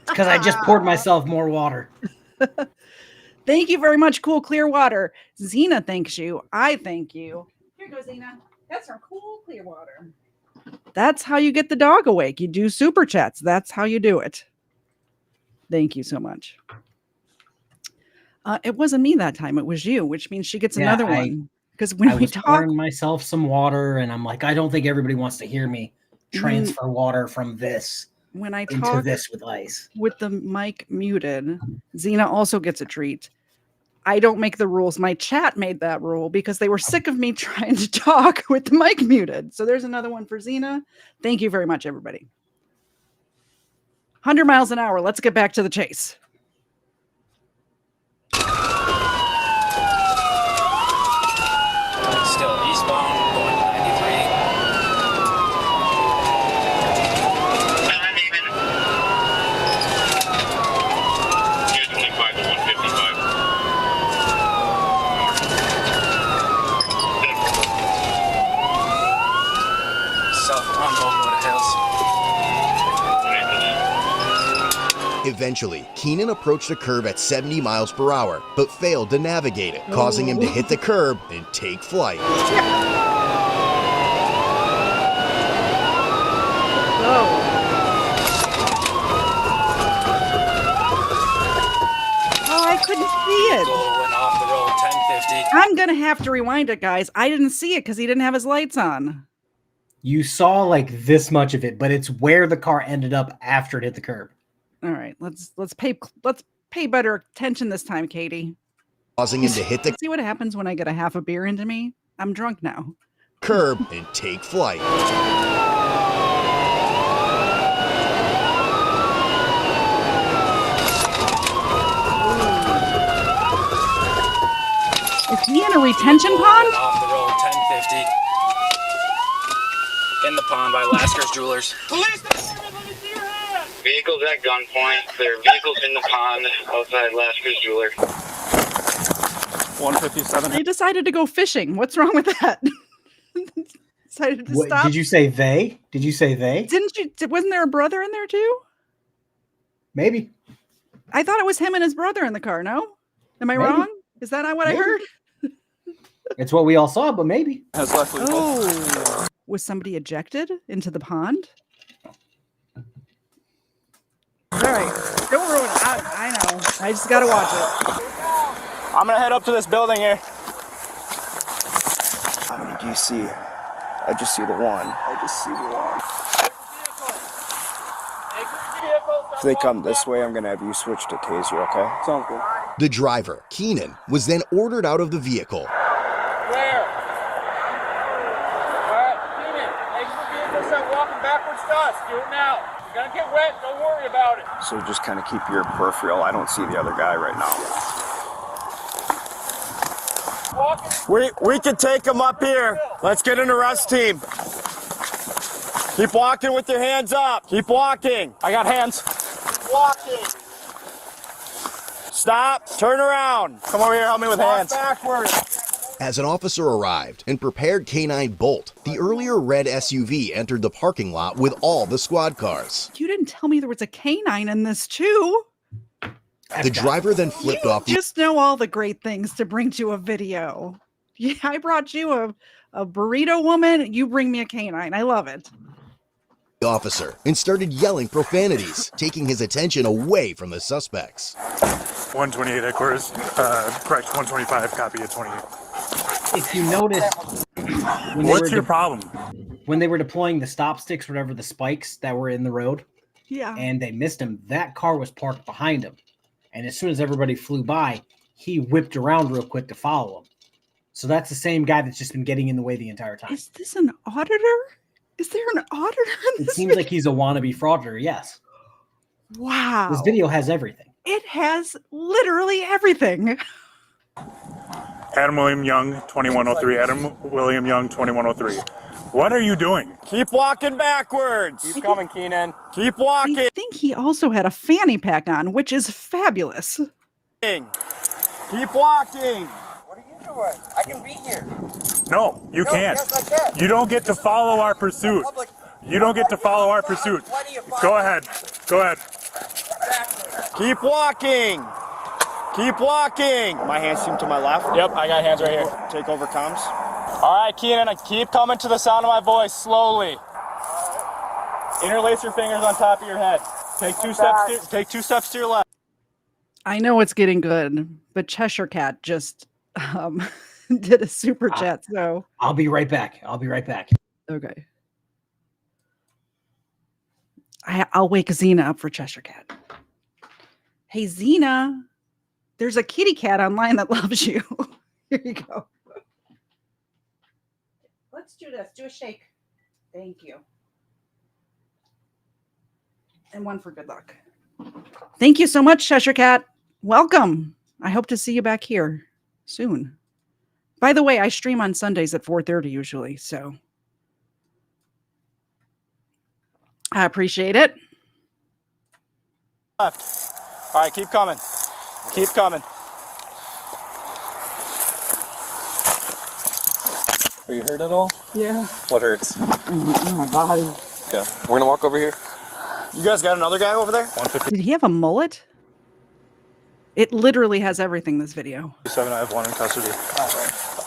Because I just poured myself more water. Thank you very much, Cool Clear Water. Xena thanks you. I thank you. Here goes Xena. That's our Cool Clear Water. That's how you get the dog awake. You do super chats. That's how you do it. Thank you so much. It wasn't me that time. It was you, which means she gets another one. Because when we talk, pouring myself some water, and I'm like, I don't think everybody wants to hear me transfer water from this when I into talk this with ice. With the mic muted, Xena also gets a treat. I don't make the rules. My chat made that rule because they were sick of me trying to talk with the mic muted. So there's another one for Xena. Thank you very much, everybody. 100 miles an hour. Let's get back to the chase. Still eastbound, going 93. Here's 25 to 155. Southbound Oakwood Hills. Eventually, Keenan approached a curve at 70 miles per hour, but failed to navigate it, causing him to hit the curb and take flight. I couldn't see it. Going off the road, 1050. I'm going to have to rewind it, guys. I didn't see it because he didn't have his lights on. You saw like this much of it, but it's where the car ended up after it hit the curb. All right, let's pay better attention this time, Katie. Causing him to hit the See what happens when I get a half a beer into me? I'm drunk now. curb and take flight. Is he in a retention pond? Off the road, 1050. In the pond by Lasker's Jewelers. Police! Vehicles at gunpoint. There are vehicles in the pond outside Lasker's Jeweler. 157. They decided to go fishing. What's wrong with that? Decided to stop. Did you say they? Did you say they? Didn't you? Wasn't there a brother in there too? Maybe. I thought it was him and his brother in the car. No, am I wrong? Is that not what I heard? It's what we all saw, but maybe. Oh, was somebody ejected into the pond? All right, don't ruin it. I know. I just gotta watch it. I'm gonna head up to this building here. How many do you see? I just see the one. I just see the one. If they come this way, I'm gonna have you switch to taser, okay? Sounds good. The driver, Keenan, was then ordered out of the vehicle. Where? Alright, Keenan, exit vehicle you're walking backwards to us. Do it now. You're gonna get wet. Don't worry about it. So just kind of keep your peripheral. I don't see the other guy right now. We can take him up here. Let's get an arrest team. Keep walking with your hands up. Keep walking. I got hands. Keep walking. Stop. Turn around. Come over here. Help me with hands. Backwards. As an officer arrived and prepared K9 Bolt, the earlier red SUV entered the parking lot with all the squad cars. You didn't tell me there was a canine in this too. The driver then flipped off. Just know all the great things to bring to a video. Yeah, I brought you a burrito woman. You bring me a canine. I love it. The officer and started yelling profanities, taking his attention away from the suspects. 128 headquarters, correct 125, copy at 28. If you notice, what's your problem? When they were deploying the stop sticks, whatever the spikes that were in the road, yeah, and they missed him, that car was parked behind him. And as soon as everybody flew by, he whipped around real quick to follow him. So that's the same guy that's just been getting in the way the entire time. Is this an auditor? Is there an auditor in this? It seems like he's a wannabe frauder, yes. Wow. This video has everything. It has literally everything. Adam William Young, 2103. Adam William Young, 2103. What are you doing? Keep walking backwards. Keep coming, Keenan. Keep walking. I think he also had a fanny pack on, which is fabulous. Keep walking. What are you doing? I can be here. No, you can't. Yes, I can. You don't get to follow our pursuit. You don't get to follow our pursuit. Go ahead. Go ahead. Keep walking. Keep walking. My hands seem to my left. Yep, I got hands right here. Take over comms. All right, Keenan, keep coming to the sound of my voice slowly. Interlace your fingers on top of your head. Take two steps to your left. I know it's getting good, but Cheshire Cat just did a super chat, so I'll be right back. Okay. I'll wake Xena up for Cheshire Cat. Hey, Xena, there's a kitty cat online that loves you. Here you go. Let's do this. Do a shake. Thank you. And one for good luck. Thank you so much, Cheshire Cat. Welcome. I hope to see you back here soon. By the way, I stream on Sundays at 4:30 usually, so I appreciate it. Left. All right, keep coming. Keep coming. Are you hurt at all? Yeah. What hurts? My body. Okay. We're gonna walk over here. You guys got another guy over there? Did he have a mullet? It literally has everything, this video. 7, I have one in custody.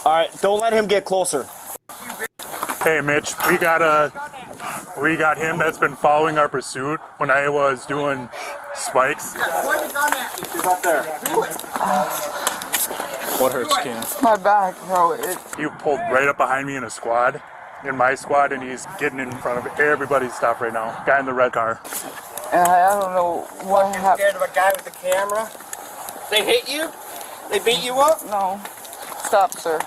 All right, don't let him get closer. Hey, Mitch, we got him that's been following our pursuit when I was doing spikes. He's up there. What hurts, Ken? My back, bro. He pulled right up behind me in a squad, in my squad, and he's getting in front of everybody's stuff right now. Guy in the red car. And I don't know what happened. Scared of a guy with a camera? They hit you? They beat you up? No. Stop, sir.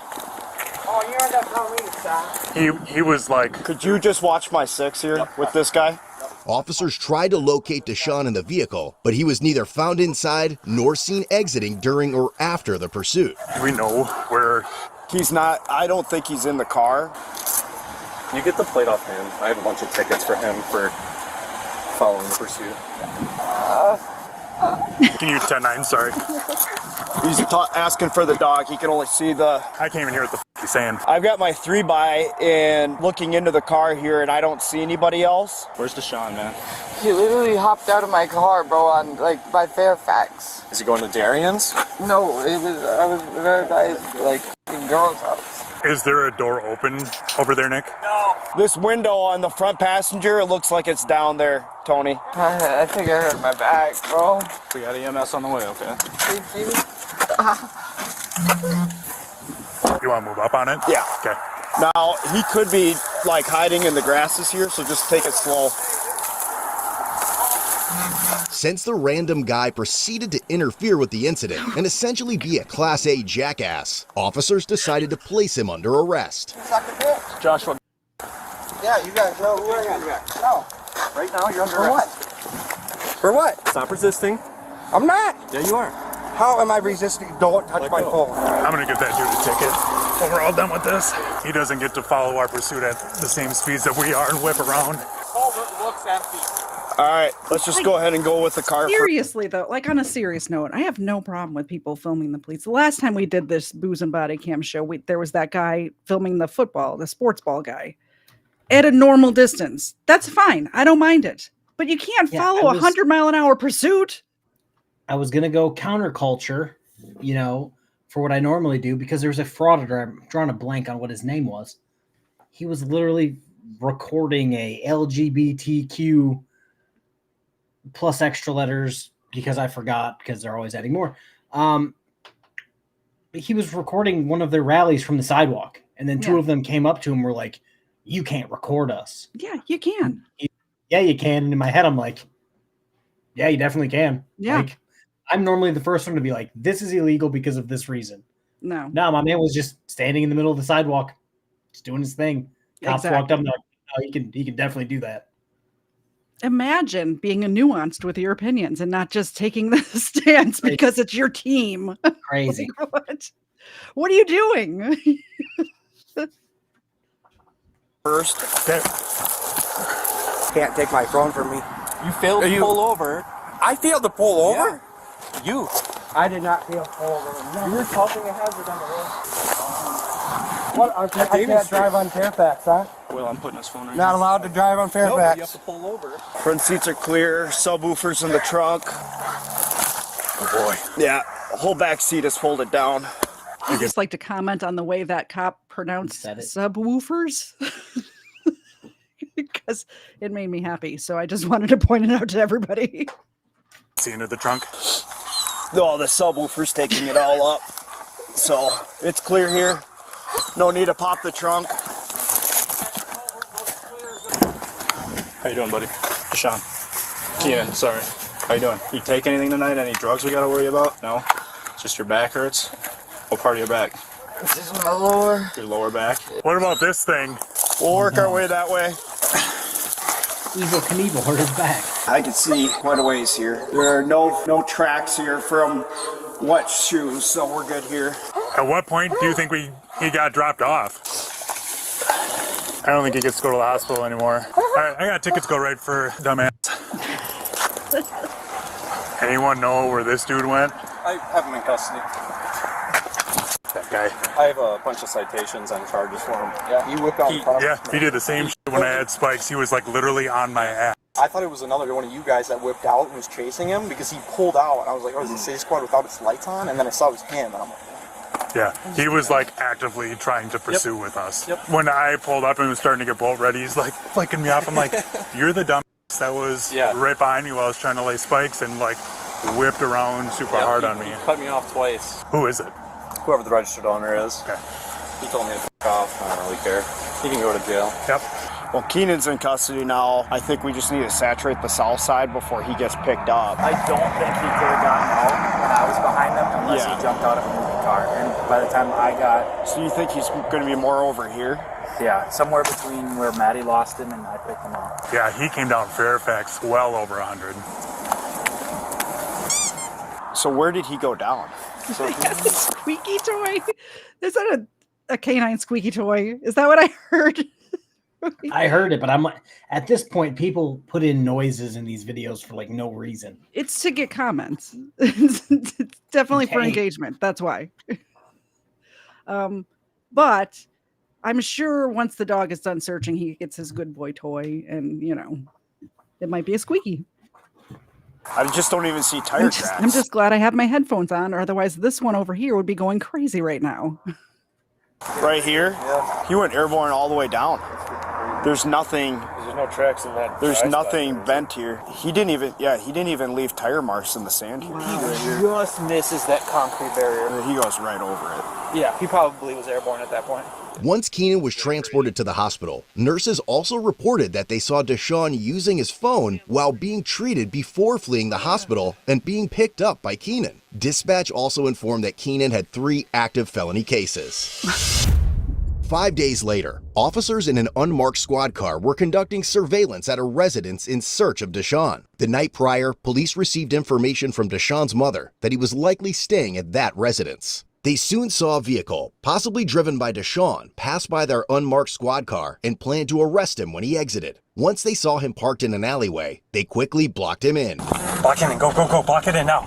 Oh, you ended up telling me to stop. He was like... Could you just watch my 6 here with this guy? Officers tried to locate Deshaun in the vehicle, but he was neither found inside nor seen exiting during or after the pursuit. Do we know where... He's not, I don't think he's in the car. Can you get the plate off him? I have a bunch of tickets for him for following the pursuit. Can you 10-9, sorry. He's asking for the dog. He can only see the... I can't even hear what the he's saying. I've got my 3x and looking into the car here and I don't see anybody else. Where's Deshaun, man? He literally hopped out of my car, bro, on by Fairfax. Is he going to Darian's? No, I was there by his girl's house. Is there a door open over there, Nick? No. This window on the front passenger, it looks like it's down there, Tony. I think I hurt my back, bro. We got EMS on the way, okay? You want to move up on it? Yeah. Okay. Now, he could be hiding in the grasses here, so just take it slow. Since the random guy proceeded to interfere with the incident and essentially be a Class A jackass, officers decided to place him under arrest. Joshua. Yeah, you guys know who I am. No. Right now, you're under For what? For what? Stop resisting. I'm not. Yeah, you are. How am I resisting? Don't touch my phone. I'm gonna give that dude a ticket when we're all done with this. He doesn't get to follow our pursuit at the same speeds that we are and whip around. Looks empty. All right, let's just go ahead and go with the car. Seriously, though, like on a serious note, I have no problem with people filming the police. The last time we did this Booze and Body Cam show, there was that guy filming the sports ball guy at a normal distance. That's fine. I don't mind it. But you can't follow a 100-mile-an-hour pursuit. I was going to go counterculture, you know, for what I normally do, because there's a frauditor. I'm drawing a blank on what his name was. He was literally recording a LGBTQ plus extra letters, because I forgot, because they're always adding more. He was recording one of their rallies from the sidewalk, and then two of them came up to him and were like, "You can't record us." Yeah, you can. Yeah, you can. And in my head, I'm like, yeah, you definitely can. Yeah. Like, I'm normally the first one to be like, this is illegal because of this reason. No, my man was just standing in the middle of the sidewalk, just doing his thing. Cops walked up and like, oh, he can definitely do that. Imagine being nuanced with your opinions and not just taking the stance because it's your team. Crazy. Like, what are you doing? First, can't take my phone from me. You failed to pull over. I failed to pull over? Yeah. You. I did not fail to pull over. No. You were causing a hazard on the road. What? I can't drive on Fairfax, huh? Well, I'm putting his phone right Not allowed to drive on Fairfax. You have to pull over. Front seats are clear, subwoofers in the trunk. Oh boy. Yeah, the whole back seat is folded down. I just like to comment on the way that cop pronounced subwoofers. Because it made me happy. So I just wanted to point it out to everybody. See into the trunk? No, the subwoofer's taking it all up. So it's clear here. No need to pop the trunk. How you doing, buddy? Deshaun. Keenan, sorry. How you doing? You take anything tonight? Any drugs we gotta worry about? No? Just your back hurts? What part of your back? This is my lower. Your lower back? What about this thing? We'll work our way that way. Evil Knievel hurt his back. I can see quite a ways here. There are no tracks here from wet shoes, so we're good here. At what point do you think he got dropped off? I don't think he gets to go to the hospital anymore. All right, I got tickets to go right for dumbass. Anyone know where this dude went? I have him in custody. That guy. I have a bunch of citations on charges for him. Yeah, he whipped out in front of he did the same shit when I had spikes. He was like literally on my ass. I thought it was another one of you guys that whipped out and was chasing him because he pulled out. And I was like, oh, is the City Squad without its lights on? And then I saw it was him, and I'm like, yeah, he was like actively trying to pursue with us. When I pulled up and was starting to get bolt ready, he's like flicking me off. I'm like, you're the dumbass that was right behind me while I was trying to lay spikes and like whipped around super hard on me. He cut me off twice. Who is it? Whoever the registered owner is. Okay. He told me to f*** off. I don't really care. He can go to jail. Yep. Well, Keenan's in custody now. I think we just need to saturate the south side before he gets picked up. I don't think he could have gotten out when I was behind him unless he jumped out of a moving car. And by the time I got... So you think he's going to be more over here? Yeah, somewhere between where Maddie lost him and I picked him up. Yeah, he came down Fairfax well over 100. So where did he go down? So a squeaky toy? Is that a canine squeaky toy? Is that what I heard? I heard it, but I'm like, at this point, people put in noises in these videos for like no reason. It's to get comments. It's definitely for engagement. That's why. But I'm sure once the dog is done searching, he gets his good boy toy, and you know, it might be a squeaky. I just don't even see tire tracks. I'm just glad I have my headphones on, or otherwise this one over here would be going crazy right now. Right here? Yeah. He went airborne all the way down. There's nothing. There's no tracks in that. There's nothing bent here. He didn't even leave tire marks in the sand here. He just misses that concrete barrier. He goes right over it. Yeah, he probably was airborne at that point. Once Keenan was transported to the hospital, nurses also reported that they saw Deshaun using his phone while being treated before fleeing the hospital and being picked up by Keenan. Dispatch also informed that Keenan had 3 active felony cases. 5 days later, officers in an unmarked squad car were conducting surveillance at a residence in search of Deshaun. The night prior, police received information from Deshaun's mother that he was likely staying at that residence. They soon saw a vehicle, possibly driven by Deshaun, pass by their unmarked squad car and planned to arrest him when he exited. Once they saw him parked in an alleyway, they quickly blocked him in. Block him in. Go, go, go. Block it in now.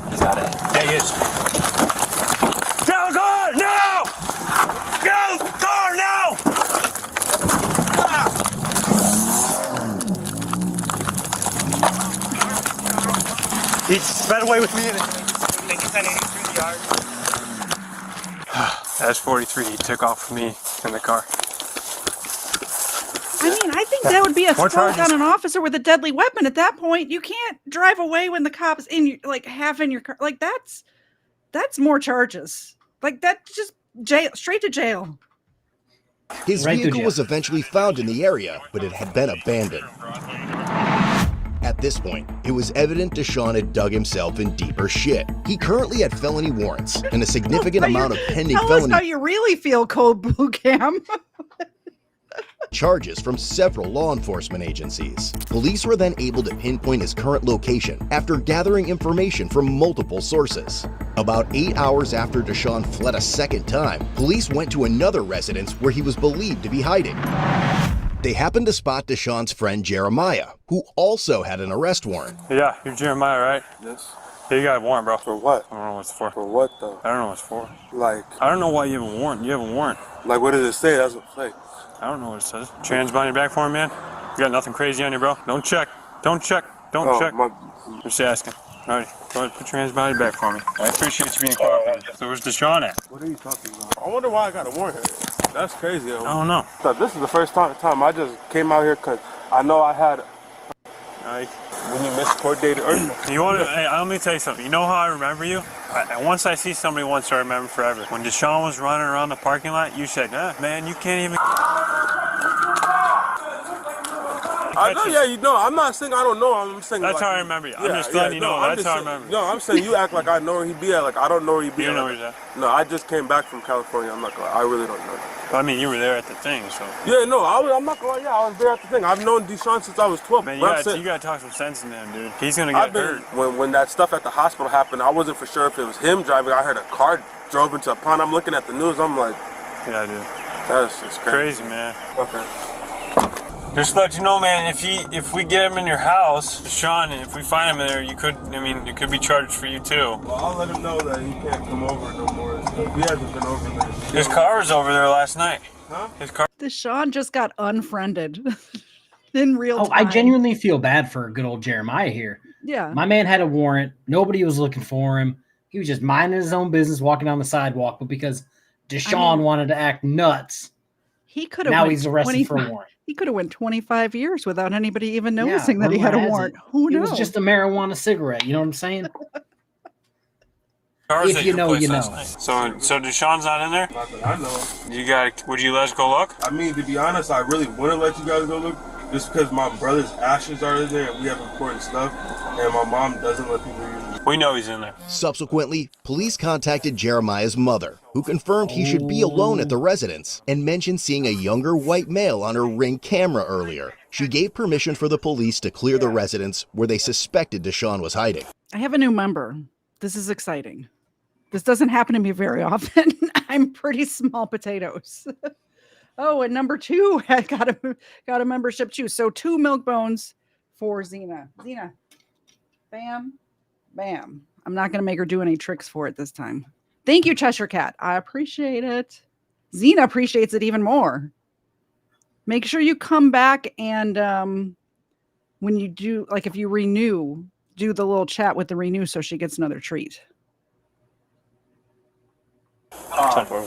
He's got it. Yeah, he is. Go, car, now! Go, car, now! He sped away with me and they kind of through the yard. That's 43. He took off with me in the car. I mean, I think that would be assault on an officer with a deadly weapon. At that point, you can't drive away when the cops in your, like half in your car. Like that's more charges. Like that's just jail, straight to jail. His vehicle was eventually found in the area, but it had been abandoned. At this point, it was evident Deshaun had dug himself in deeper shit. He currently had felony warrants and a significant amount of pending Tell felony us how you really feel, Cold Blue Cam. charges from several law enforcement agencies. Police were then able to pinpoint his current location after gathering information from multiple sources. About 8 hours after Deshaun fled a second time, police went to another residence where he was believed to be hiding. They happened to spot Deshaun's friend Jeremiah, who also had an arrest warrant. Yeah, you're Jeremiah, right? Yes. Yeah, you got a warrant, bro. For what? I don't know what it's for. For what, though? I don't know what it's for. Like... I don't know why you have a warrant. You have a warrant. Like, what does it say? That's what play. I don't know what it says. Trans behind your back for me, man? You got nothing crazy on you, bro? Don't check. Don't check. Don't check. Just asking. All right, go ahead, put your hands behind your back for me. I appreciate you being cooperative. So where's Deshaun at? What are you talking about? I wonder why I got a warrant here. That's crazy. I don't know. This is the first time I just came out here because I know I had... when you miscoordinated or... You want to, hey, let me tell you something. You know how I remember you? Once I see somebody once, I remember forever. When Deshaun was running around the parking lot, you said, man, you can't even... I know, yeah, you know. I'm not saying I don't know. I'm saying that's like, how I remember you. I'm just letting you know. That's how I remember. No, I'm saying you act like I know where he be at. Like I don't know where he be at. You know where he's at? No, I just came back from California. I'm not gonna lie. I really don't know. I mean, you were there at the thing, so. Yeah, no, I'm not gonna lie. Yeah, I was there at the thing. I've known Deshaun since I was 12. Man, you gotta talk some sense into him, dude. He's gonna get hurt. When that stuff at the hospital happened, I wasn't for sure if it was him driving. I heard a car drove into a pond. I'm looking at the news. I'm like, yeah, dude. That's just crazy, man. Okay. Just to let you know, man, if we get him in your house, Deshaun, if we find him in there, you could be charged for you too. Well, I'll let him know that he can't come over no more. He hasn't been over there. His car was over there last night. Huh? His car. Deshaun just got unfriended in real time. I genuinely feel bad for good old Jeremiah here. Yeah. My man had a warrant. Nobody was looking for him. He was just minding his own business, walking down the sidewalk. But because Deshaun wanted to act nuts, he could have. Now he's arrested for a warrant. He could have went 25 years without anybody even noticing that he had a warrant. Who knows? It was just a marijuana cigarette. You know what I'm saying? If you know, you know. So Deshaun's not in there? Not that I know. Would you let us go look? I mean, to be honest, I really wouldn't let you guys go look, just because my brother's ashes are in there and we have important stuff, and my mom doesn't let people use it. We know he's in there. Subsequently, police contacted Jeremiah's mother, who confirmed he should be alone at the residence and mentioned seeing a younger white male on her Ring camera earlier. She gave permission for the police to clear the residence where they suspected Deshaun was hiding. I have a new member. This is exciting. This doesn't happen to me very often. I'm pretty small potatoes. Oh, and number 2, I got a membership too. So 2 milk bones for Zena. Zena, bam, bam. I'm not going to make her do any tricks for it this time. Thank you, Cheshire Cat. I appreciate it. Zena appreciates it even more. Make sure you come back and when you do, like if you renew, do the little chat with the renew so she gets another treat.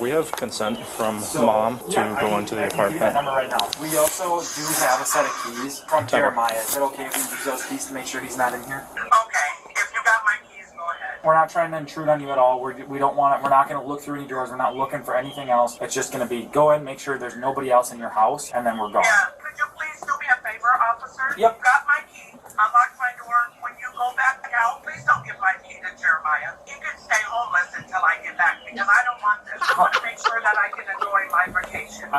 We have consent from mom to go into the apartment. Right now. We also do have a set of keys from Jeremiah. Is it okay if we use those keys to make sure he's not in here? Okay. If you got my keys, go ahead. We're not trying to intrude on you at all. We don't want it. We're not going to look through any doors. We're not looking for anything else. It's just going to be go ahead and make sure there's nobody else in your house, and then we're gone. Yeah. Could you please do me a favor, officer? Yep. You got my key. Unlock my door. When you go back out, please don't give my key to Jeremiah. He can stay homeless until I get back because I don't want this. I want to make sure that I can enjoy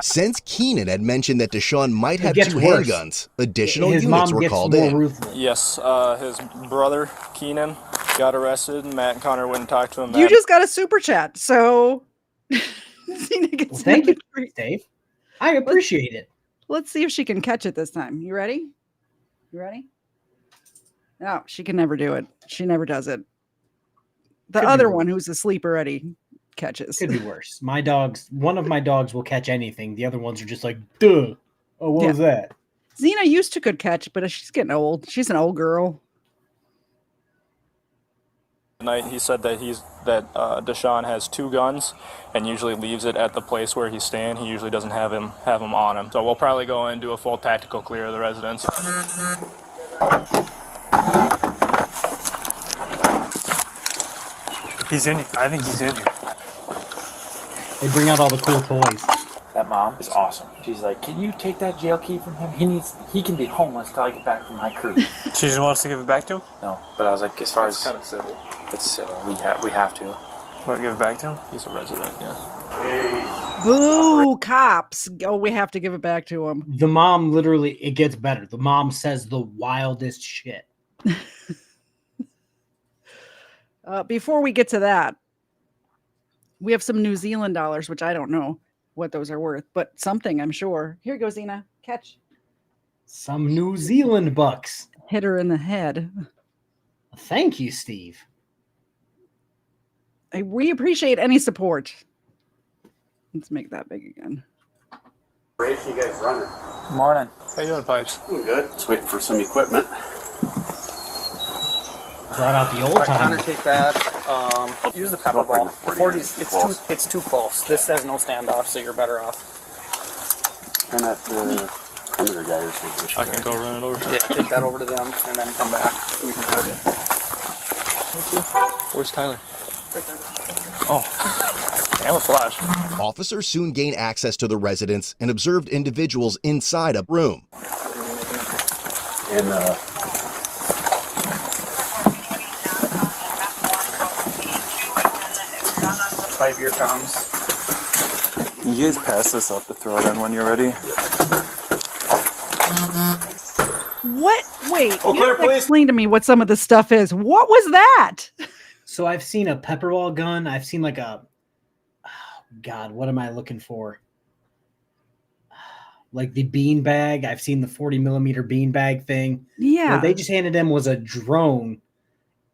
Since Keenan had mentioned that Deshaun might have gets two worse. handguns, additional His units mom were gets called more in. ruthless. Yes, his brother, Keenan, got arrested, and Matt and Connor wouldn't talk to him. You just got a super chat, so Zena gets Well, thank you, another treat. Dave. I appreciate it. Let's see if she can catch it this time. You ready? You ready? No, she can never do it. She never does it. The other one, who's asleep already, catches. Could be worse. My dogs, one of my dogs will catch anything. The other ones are just like, duh. Oh, what was that? Xena used to could catch, but she's getting old. She's an old girl. Tonight he said that Deshaun has two guns and usually leaves it at the place where he's staying. He usually doesn't have them on him. So we'll probably go in and do a full tactical clear of the residence. He's in. I think he's in. They bring out all the cool toys. That mom is awesome. She's like, can you take that jail key from him? He can be homeless till I get back from my crew. She just wants to give it back to him? No, but I was like, as far as kind of civil. It's civil. We have to. Want to give it back to him? He's a resident, yeah. Boo, cops. Oh, we have to give it back to him. The mom literally, it gets better. The mom says the wildest shit. Before we get to that, we have some New Zealand dollars, which I don't know what those are worth, but something, I'm sure. Here goes, Zena. Catch. Some New Zealand bucks. Hit her in the head. Thank you, Steve. We appreciate any support. Let's make that big again. Great, you guys running. Morning. How you doing, Pipes? Doing good. Just waiting for some equipment. Brought out the old time. Connor, take that. Use the pepper ball. 40s, it's too close. This has no standoff, so you're better off. And at the perimeter guy or something. I can go run it over. Yeah, take that over to them and then come back. We can cut it. Where's Tyler? Oh, camouflage. Officers soon gained access to the residence and observed individuals inside a room. And 5-year comms. Can you guys pass this up to throw it in when you're ready? What? Wait. Oh, clear, please. Explain to me what some of this stuff is. What was that? So I've seen a pepper ball gun. I've seen like a, oh God, what am I looking for? Like the bean bag. I've seen the 40 millimeter bean bag thing. Yeah. What they just handed him was a drone.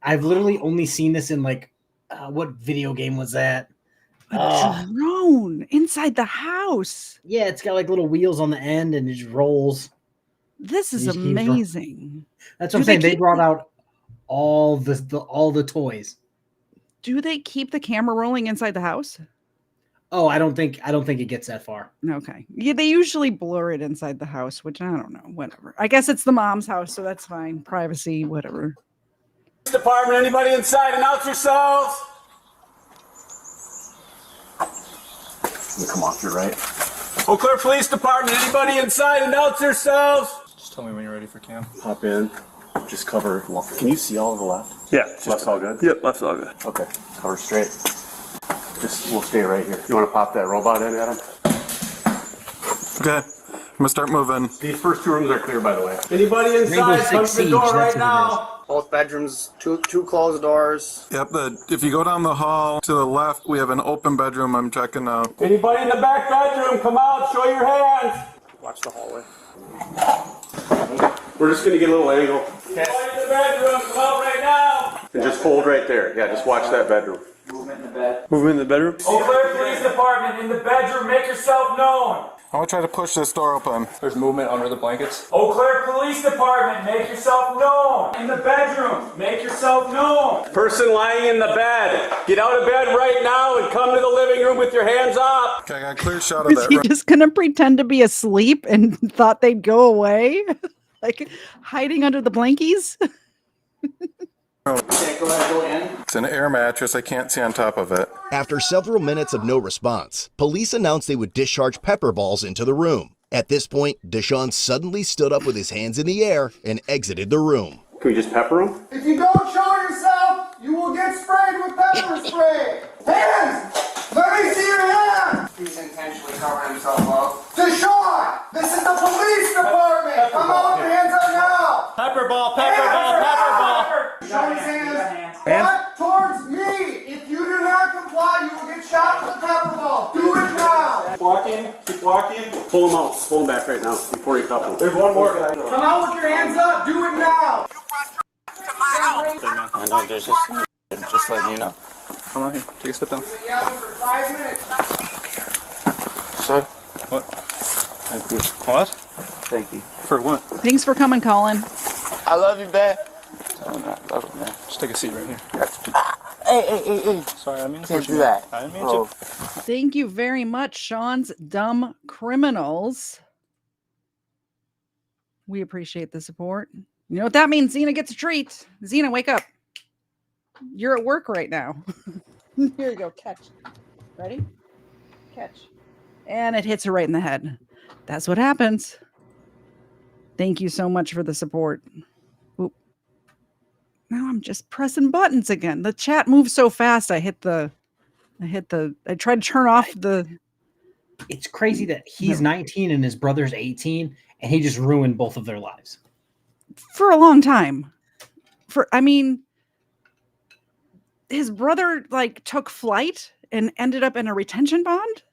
I've literally only seen this in like, what video game was that? A drone inside the house. Yeah, it's got like little wheels on the end and it just rolls. This is amazing. That's what I'm saying. They brought out all the toys. Do they keep the camera rolling inside the house? Oh, I don't think it gets that far. Okay. Yeah, they usually blur it inside the house, which I don't know. Whatever. I guess it's the mom's house, so that's fine. Privacy, whatever. Department, anybody inside? Announce yourselves. come off your right. Eau Claire Police Department, anybody inside? Announce yourselves. Just tell me when you're ready for cam. Hop in. Just cover. Can you see all of the left? Yeah. Left's all good? Yep, left's all good. Okay. Cover straight. We'll stay right here. You want to pop that robot in, Adam? Okay. I'm gonna start moving. These first 2 rooms are clear, by the way. Anybody inside? Come to the door right now. Both bedrooms, two closed doors. Yep, if you go down the hall to the left, we have an open bedroom I'm checking now. Anybody in the back bedroom? Come out, show your hands. Watch the hallway. We're just going to get a little angle. Anybody in the bedroom? Come out right now. And just hold right there. Yeah, just watch that bedroom. Movement in the bed. Moving in the bedroom? Eau Claire Police Department, in the bedroom, make yourself known. I'm gonna try to push this door open. There's movement under the blankets. Eau Claire Police Department, make yourself known. In the bedroom, make yourself known. Person lying in the bed, get out of bed right now and come to the living room with your hands up. Okay, I got a clear shot of Is that he room. just gonna pretend to be asleep and thought they'd go away? Like hiding under the blankies? Okay, go ahead, go in. It's an air mattress. I can't see on top of it. After several minutes of no response, police announced they would discharge pepper balls into the room. At this point, Deshaun suddenly stood up with his hands in the air and exited the room. Can we just pepper him? If you don't show yourself, you will get sprayed with pepper spray. Hands! Let me see your hand! He's intentionally covering himself up. Deshaun! This is the police department! Come on, with your hands up now! Pepper ball, pepper ball, pepper ball. Show his hands. Back towards me! If you do not comply, you will get shot with a pepper ball. Do it now! Keep walking, keep walking. Pull him out, pull him back right now before you cuff him. There's one more. Come out with your hands up. Do it now! I know, there's just letting you know. Come on here, take a step down. For 5 minutes. Sir? What? Thank you. What? Thank you. For what? Thanks for coming, Colin. I love you, babe. Tell him I love him, man. Just take a seat right here. Hey. Sorry, I mean to Can't do that. I didn't mean to. Thank you very much, Sean's Dumb Criminals. We appreciate the support. You know what that means? Xena gets a treat. Xena, wake up. You're at work right now. Here you go. Catch. Ready? Catch. And it hits her right in the head. That's what happens. Thank you so much for the support. Oop. Now I'm just pressing buttons again. The chat moves so fast. I tried to turn off the. It's crazy that he's 19 and his brother's 18 and he just ruined both of their lives. For a long time. His brother took flight and ended up in a retention bond.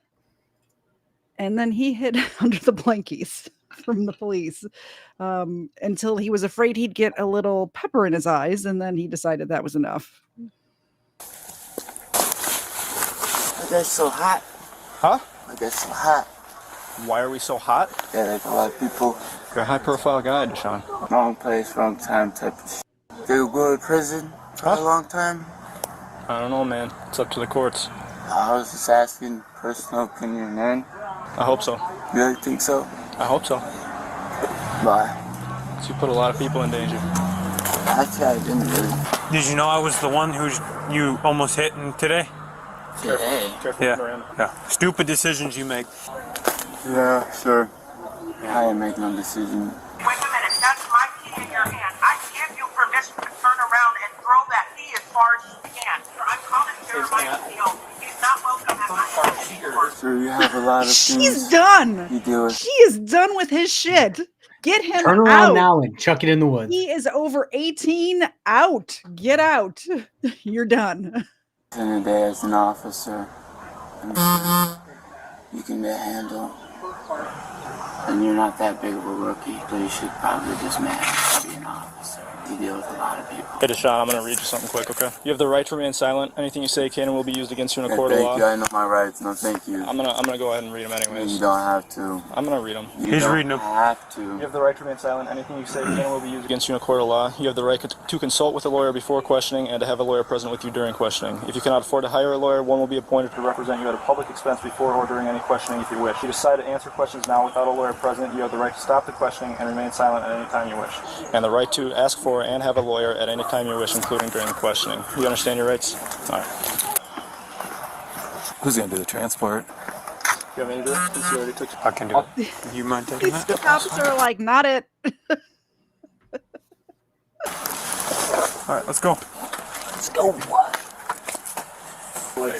And then he hid under the blankies from the police until he was afraid he'd get a little pepper in his eyes. And then he decided that was enough. That's so hot. Huh? That's so hot. Why are we so hot? Yeah, like a lot of people. You're a high profile guy, Deshaun. Wrong place, wrong time type of shit. They will go to prison for a long time. I don't know, man. It's up to the courts. I was just asking personal opinion, man. I hope so. You really think so? I hope so. Why? So you put a lot of people in danger. Actually, I didn't really. Did you know I was the one who you almost hit today? Today? Yeah. Stupid decisions you make. Yeah, sure. I didn't make no decision. Wait a minute, that's my key in your hand. I give you permission to turn around and throw that key as far as you can. I'm calling Jeremiah Steele. He's not welcome at my house anymore. Sure, you have a lot of things. She's done. You do it. He is done with his shit. Get him Turn around now and chuck it in the woods. He is over 18. Out. Get out. You're done. In the day as an officer, you can handle. And you're not that big of a rookie, so you should probably just manage to be an officer. You deal with a lot of people. Hey, Deshaun, I'm going to read you something quick, okay? You have the right to remain silent. Anything you say can and will be used against you in a court of law. Thank you, I know my rights. No, thank you. I'm gonna go ahead and read them anyways. You don't have to. I'm going to read them. He's reading them. You have to. You have the right to remain silent. Anything you say can and will be used against you in a court of law. You have the right to consult with a lawyer before questioning and to have a lawyer present with you during questioning. If you cannot afford to hire a lawyer, one will be appointed to represent you at a public expense before or during any questioning if you wish. If you decide to answer questions now without a lawyer present, you have the right to stop the questioning and remain silent at any time you wish. And the right to ask for and have a lawyer at any time you wish, including during the questioning. You understand your rights? All right. Who's going to do the transport? You want me to do it? Since you already took I can do it. You mind taking that? The cops are like, not it. All right, let's go. Let's go. What? Where are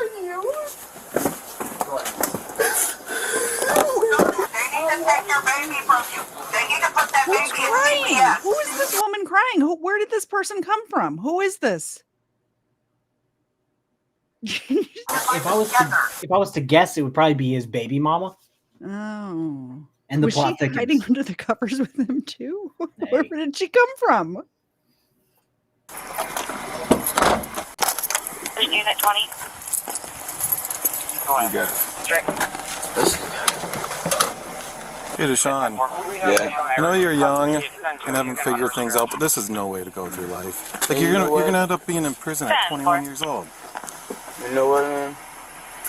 you? Take your baby from you. They need to put that Who's baby in crying? CPS. Who is this woman crying? Where did this person come from? Who is this? If I was to guess, it would probably be his baby mama. Oh. And the was plot she thickens. hiding under the covers with him too? Where did she come from? Unit 20. You got it. Hey, Deshaun. Yeah. I know you're young and haven't figured things out, but this is no way to go through life. Like you're gonna end up being in prison at 21 years old. You know what, man?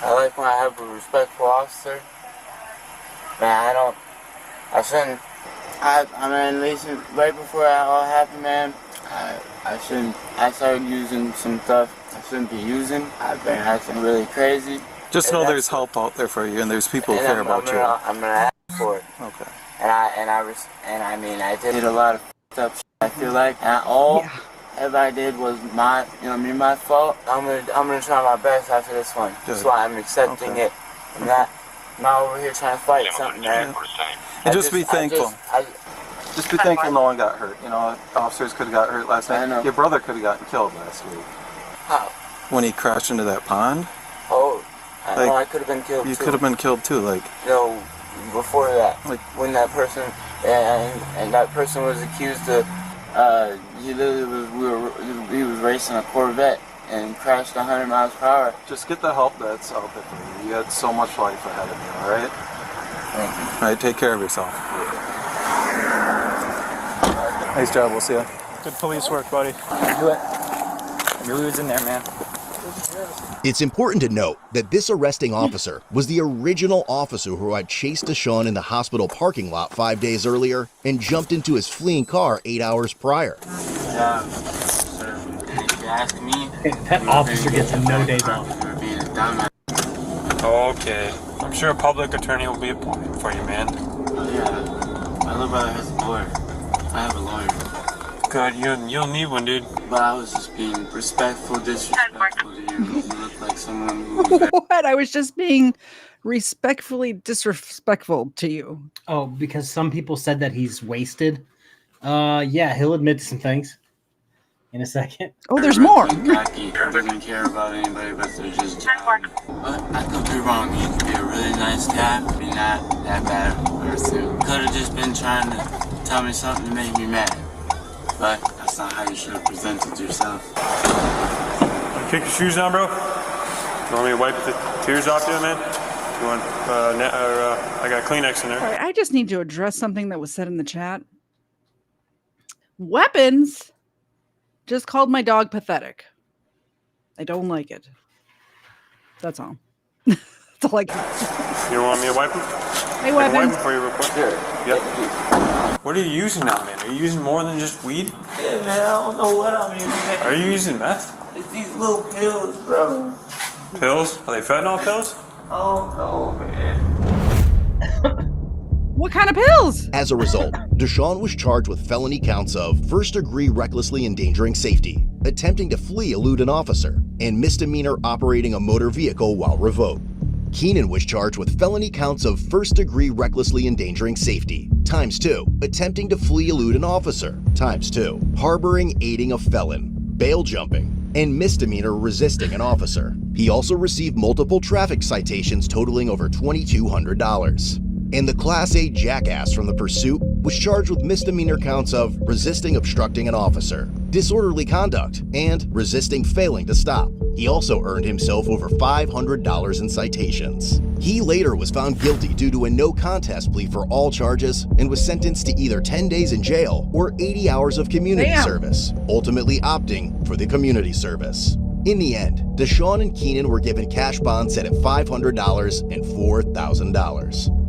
I like when I have a respectful officer. Man, I shouldn't. I mean, at least right before it all happened, man, I started using some stuff I shouldn't be using. I've been acting really crazy. Just know there's help out there for you, and there's people who care about you. I'm gonna ask for it. Okay. And I mean, I did a lot of stuff. I feel like, and I did was my fault. I'm gonna try my best after this one. Good. That's why I'm accepting it. I'm not over here trying to fight something, man. And just be thankful. Just be thankful no one got hurt. You know, officers could have got hurt last night. I know. Your brother could have gotten killed last week. How? When he crashed into that pond. Oh, I could have been killed You too. could have been killed too, like. No, before that, when that person and that person was accused of, he was racing a Corvette and crashed 100 miles per hour. Just get the help that's out there for you. You had so much life ahead of you, all right? Thank you. All right, take care of yourself. Nice job, we'll see you. Good police work, buddy. Do it. I knew he was in there, man. It's important to note that this arresting officer was the original officer who had chased Deshaun in the hospital parking lot 5 days earlier and jumped into his fleeing car 8 hours prior. Yeah, sir. If you ask me, That officer gets no days off. for being a dumbass. Okay. I'm sure a public attorney will be appointed for you, man. Oh, yeah, my little brother has a lawyer. I have a lawyer. Good, you'll need one, dude. But I was just being respectful, disrespectful to you. You look like someone who's What? I was just being respectfully disrespectful to you. Oh, because some people said that he's wasted. Yeah, he'll admit to some things in a second. Oh, there's more. cocky, doesn't care about anybody but they're just job. But I could be wrong. You could be a really nice dad, be not that bad of a person. Could have just been trying to tell me something to make me mad. But that's not how you should have presented yourself. Kick your shoes down, bro. You want me to wipe the tears off you, man? You want, I got Kleenex in there. All right, I just need to address something that was said in the chat. Weapons just called my dog pathetic. I don't like it. That's all. That's all I can. You don't want me to wipe them? Hey, Weapons. Wipe them for you real quick. Here. Yep. What are you using now, man? Are you using more than just weed? Yeah, man, I don't know what I'm using. Are you using meth? It's these little pills, bro. Pills? Are they fentanyl pills? Oh, no, man. What kind of pills? As a result, Deshaun was charged with felony counts of first-degree recklessly endangering safety, attempting to flee elude an officer, and misdemeanor operating a motor vehicle while revoked. Keenan was charged with felony counts of first-degree recklessly endangering safety, ×2, attempting to flee elude an officer, ×2, harboring aiding a felon, bail jumping, and misdemeanor resisting an officer. He also received multiple traffic citations totaling over $2,200. And the Class A jackass from the pursuit was charged with misdemeanor counts of resisting obstructing an officer, disorderly conduct, and resisting failing to stop. He also earned himself over $500 in citations. He later was found guilty due to a no contest plea for all charges and was sentenced to either 10 days in jail or 80 hours of community service, ultimately opting for the community service. In the end, Deshaun and Keenan were given cash bonds set at $500 and $4,000.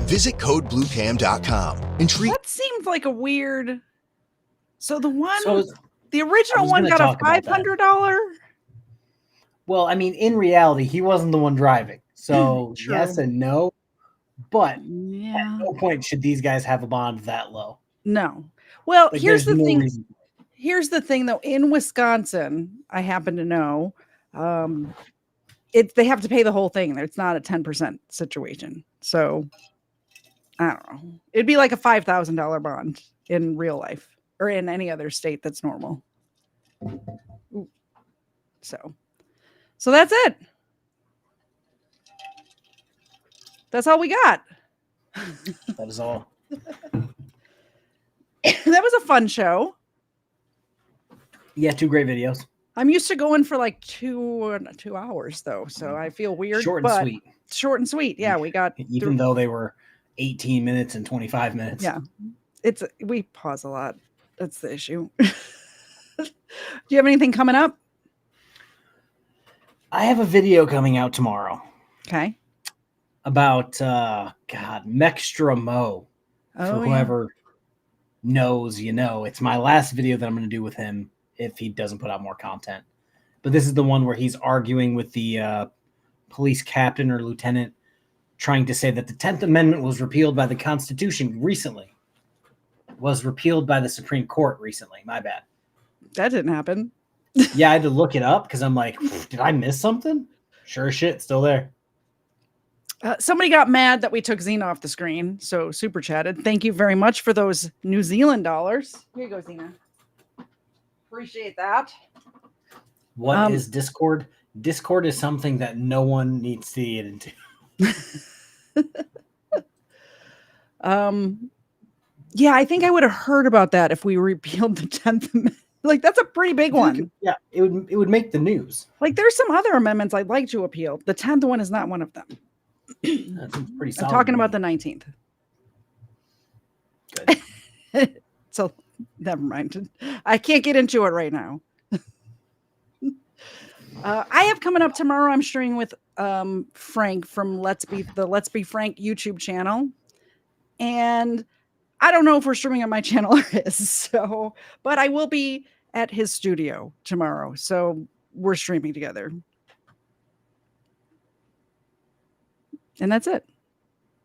Visit codebluecam.com and treat. That seems like a weird. So the one, So the original one got a $500. Well, I mean, in reality, he wasn't the one driving. So True. yes and no. But yeah, at no point should these guys have a bond that low. No. Well, Like, here's the there's no thing. reason. Here's the thing, though. In Wisconsin, I happen to know, they have to pay the whole thing. It's not a 10% situation. So I don't know. It'd be like a $5,000 bond in real life or in any other state that's normal. Ooh. So that's it. That's all we got. That is all. That was a fun show. Yeah, 2 great videos. I'm used to going for like 2 hours though, so I feel weird. Short and sweet. Short and sweet. Yeah, we got Even though they were 18 minutes and 25 minutes. Yeah, we pause a lot. That's the issue. Do you have anything coming up? I have a video coming out tomorrow. Okay. About Mextra Mo. Oh, For whoever knows, you know, it's my last video that I'm going to do with him if he doesn't put out more content. But this is the one where he's arguing with the police captain or lieutenant, trying to say that the 10th Amendment was repealed by the Constitution recently. was repealed by the Supreme Court recently. My bad. That didn't happen. Yeah, I had to look it up because I'm like, did I miss something? Sure as shit, still there. Somebody got mad that we took Xena off the screen, so super chatted. Thank you very much for those New Zealand dollars. Here you go, Xena. Appreciate that. What is Discord? Discord is something that no one needs to get into. Yeah, I think I would have heard about that if we repealed the 10th Amendment. Like, that's a pretty big one. Yeah, it would make the news. Like, there's some other amendments I'd like to appeal. The 10th one is not one of them. That's pretty solid. I'm talking about the 19th. Good. So, never mind. I can't get into it right now. I have coming up tomorrow, I'm streaming with Frank from the Let's Be Frank YouTube channel. And I don't know if we're streaming on my channel or his, so, but I will be at his studio tomorrow. So we're streaming together. And that's it.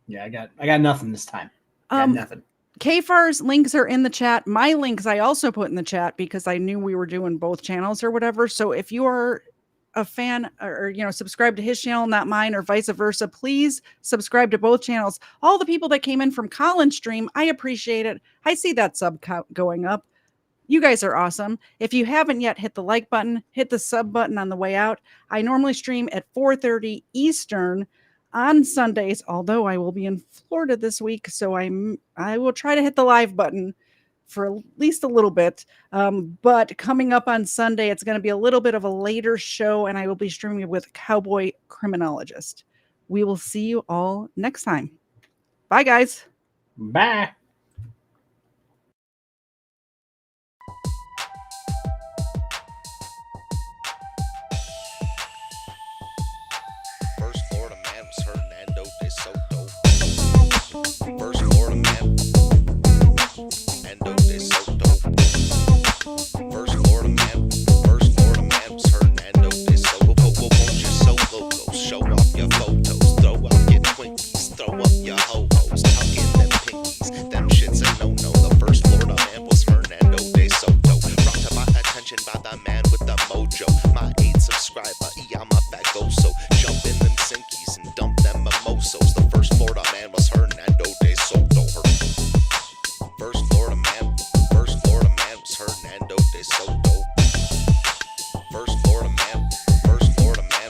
Yeah, I got nothing this time. Nothing. KFARR's links are in the chat. My links I also put in the chat because I knew we were doing both channels or whatever. So if you are a fan or subscribe to his channel, not mine, or vice versa, please subscribe to both channels. All the people that came in from Colin's stream, I appreciate it. I see that sub count going up. You guys are awesome. If you haven't yet, hit the like button, hit the sub button on the way out. I normally stream at 4:30 Eastern on Sundays, although I will be in Florida this week, so I will try to hit the live button for at least a little bit. But coming up on Sunday, it's going to be a little bit of a later show, and I will be streaming with Cowboy Criminologist. We will see you all next time. Bye, guys. Bye. First Florida man was Hernando de Soto. First Florida man, Hernando de Soto. First Florida man was Hernando de Soto. Won't you so loco? Show off your photos, throw out your Twinkies, throw up your ho-hos, tuck in them pinkies. Them shits a no-no. The first Florida man was Hernando de Soto. Brought to my attention by the man with the mojo. My 8 subscriber, I'm up at Goso. Jump in them Sinkies and dump them mimosos. The first Florida man was Hernando de Soto. First Florida man was Hernando de Soto. First Florida man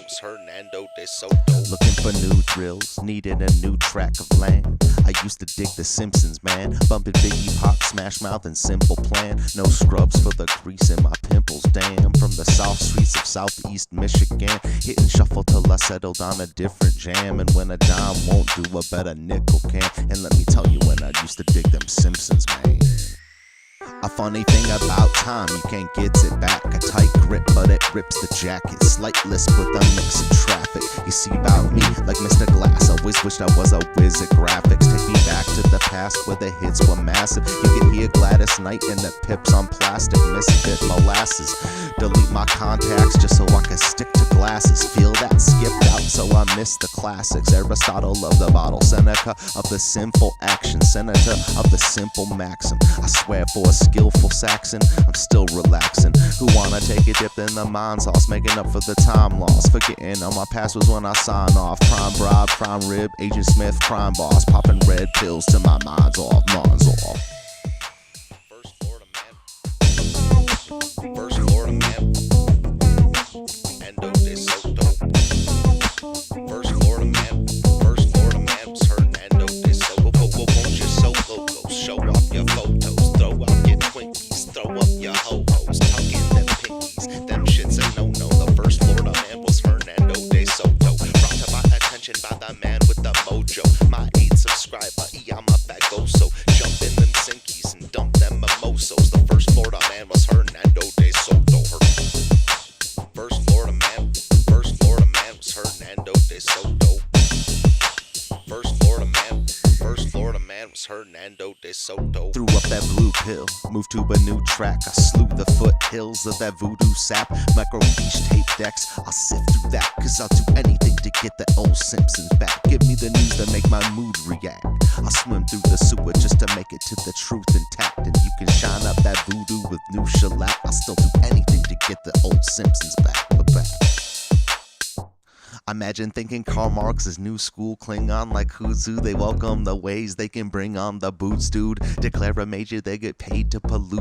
was Hernando de Soto. Looking for new drills, needed a new track of land. I used to dig the Simpsons, man. Bumping Biggie, Pop, Smash Mouth, and Simple Plan. No scrubs for the crease in my pimples, damn. From the south streets of southeast Michigan, hitting shuffle till I settled on a different jam. And when a dime won't do, a better nickel can. And let me tell you, when I used to dig them Simpsons, man. A funny thing about time, you can't get it back. A tight grip, but it rips the jacket. Slight lisp with a mix of traffic. You see about me, like Mr. Glass, always wished I was a whiz at graphics. Take me back to the past where the hits were massive. You can hear Gladys Knight and the Pips on plastic. Misfit molasses. Delete my contacts just so I can stick to glasses. Feel that skipped out, so I miss the classics. Aristotle of the bottle, Seneca of the sinful action, senator of the simple maxim. I swear for a skillful Saxon, I'm still relaxing. Who wanna take a dip in the mind sauce, making up for the time lost, forgetting all my past was when I sign off. Prime bribe, prime rib, Agent Smith, crime boss, popping red pills till my mind's off, mind's off. First Florida man, first Florida man, Hernando de Soto. First Florida man was Hernando de Soto. Won't you so loco? Show off your photos, throw out your Twinkies, throw up your ho-hos, tuck in them pinkies. Them shits a no-no. The first Florida man was Hernando de Soto. Brought to my attention by the man with the mojo. My 8 subscriber, I'm up at Goso. Jump in them Sinkies and dump them mimosos. The first Florida man was Hernando de Soto. First Florida man was Hernando de Soto. First Florida man was Hernando de Soto. Threw up that blue pill, moved to a new track. I slew the foothills of that voodoo sap. Microfiche tape decks, I'll sift through that, cause I'll do anything to get the old Simpsons back. Give me the news that make my mood react. I swim through the sewer just to make it to the truth intact. And you can shine up that voodoo with new shellac. I'll still do anything to get the old Simpsons back. Imagine thinking Karl Marx is new school Klingon like Huzu. They welcome the ways they can bring on the boots, dude. Declare a major, they get paid to pollute.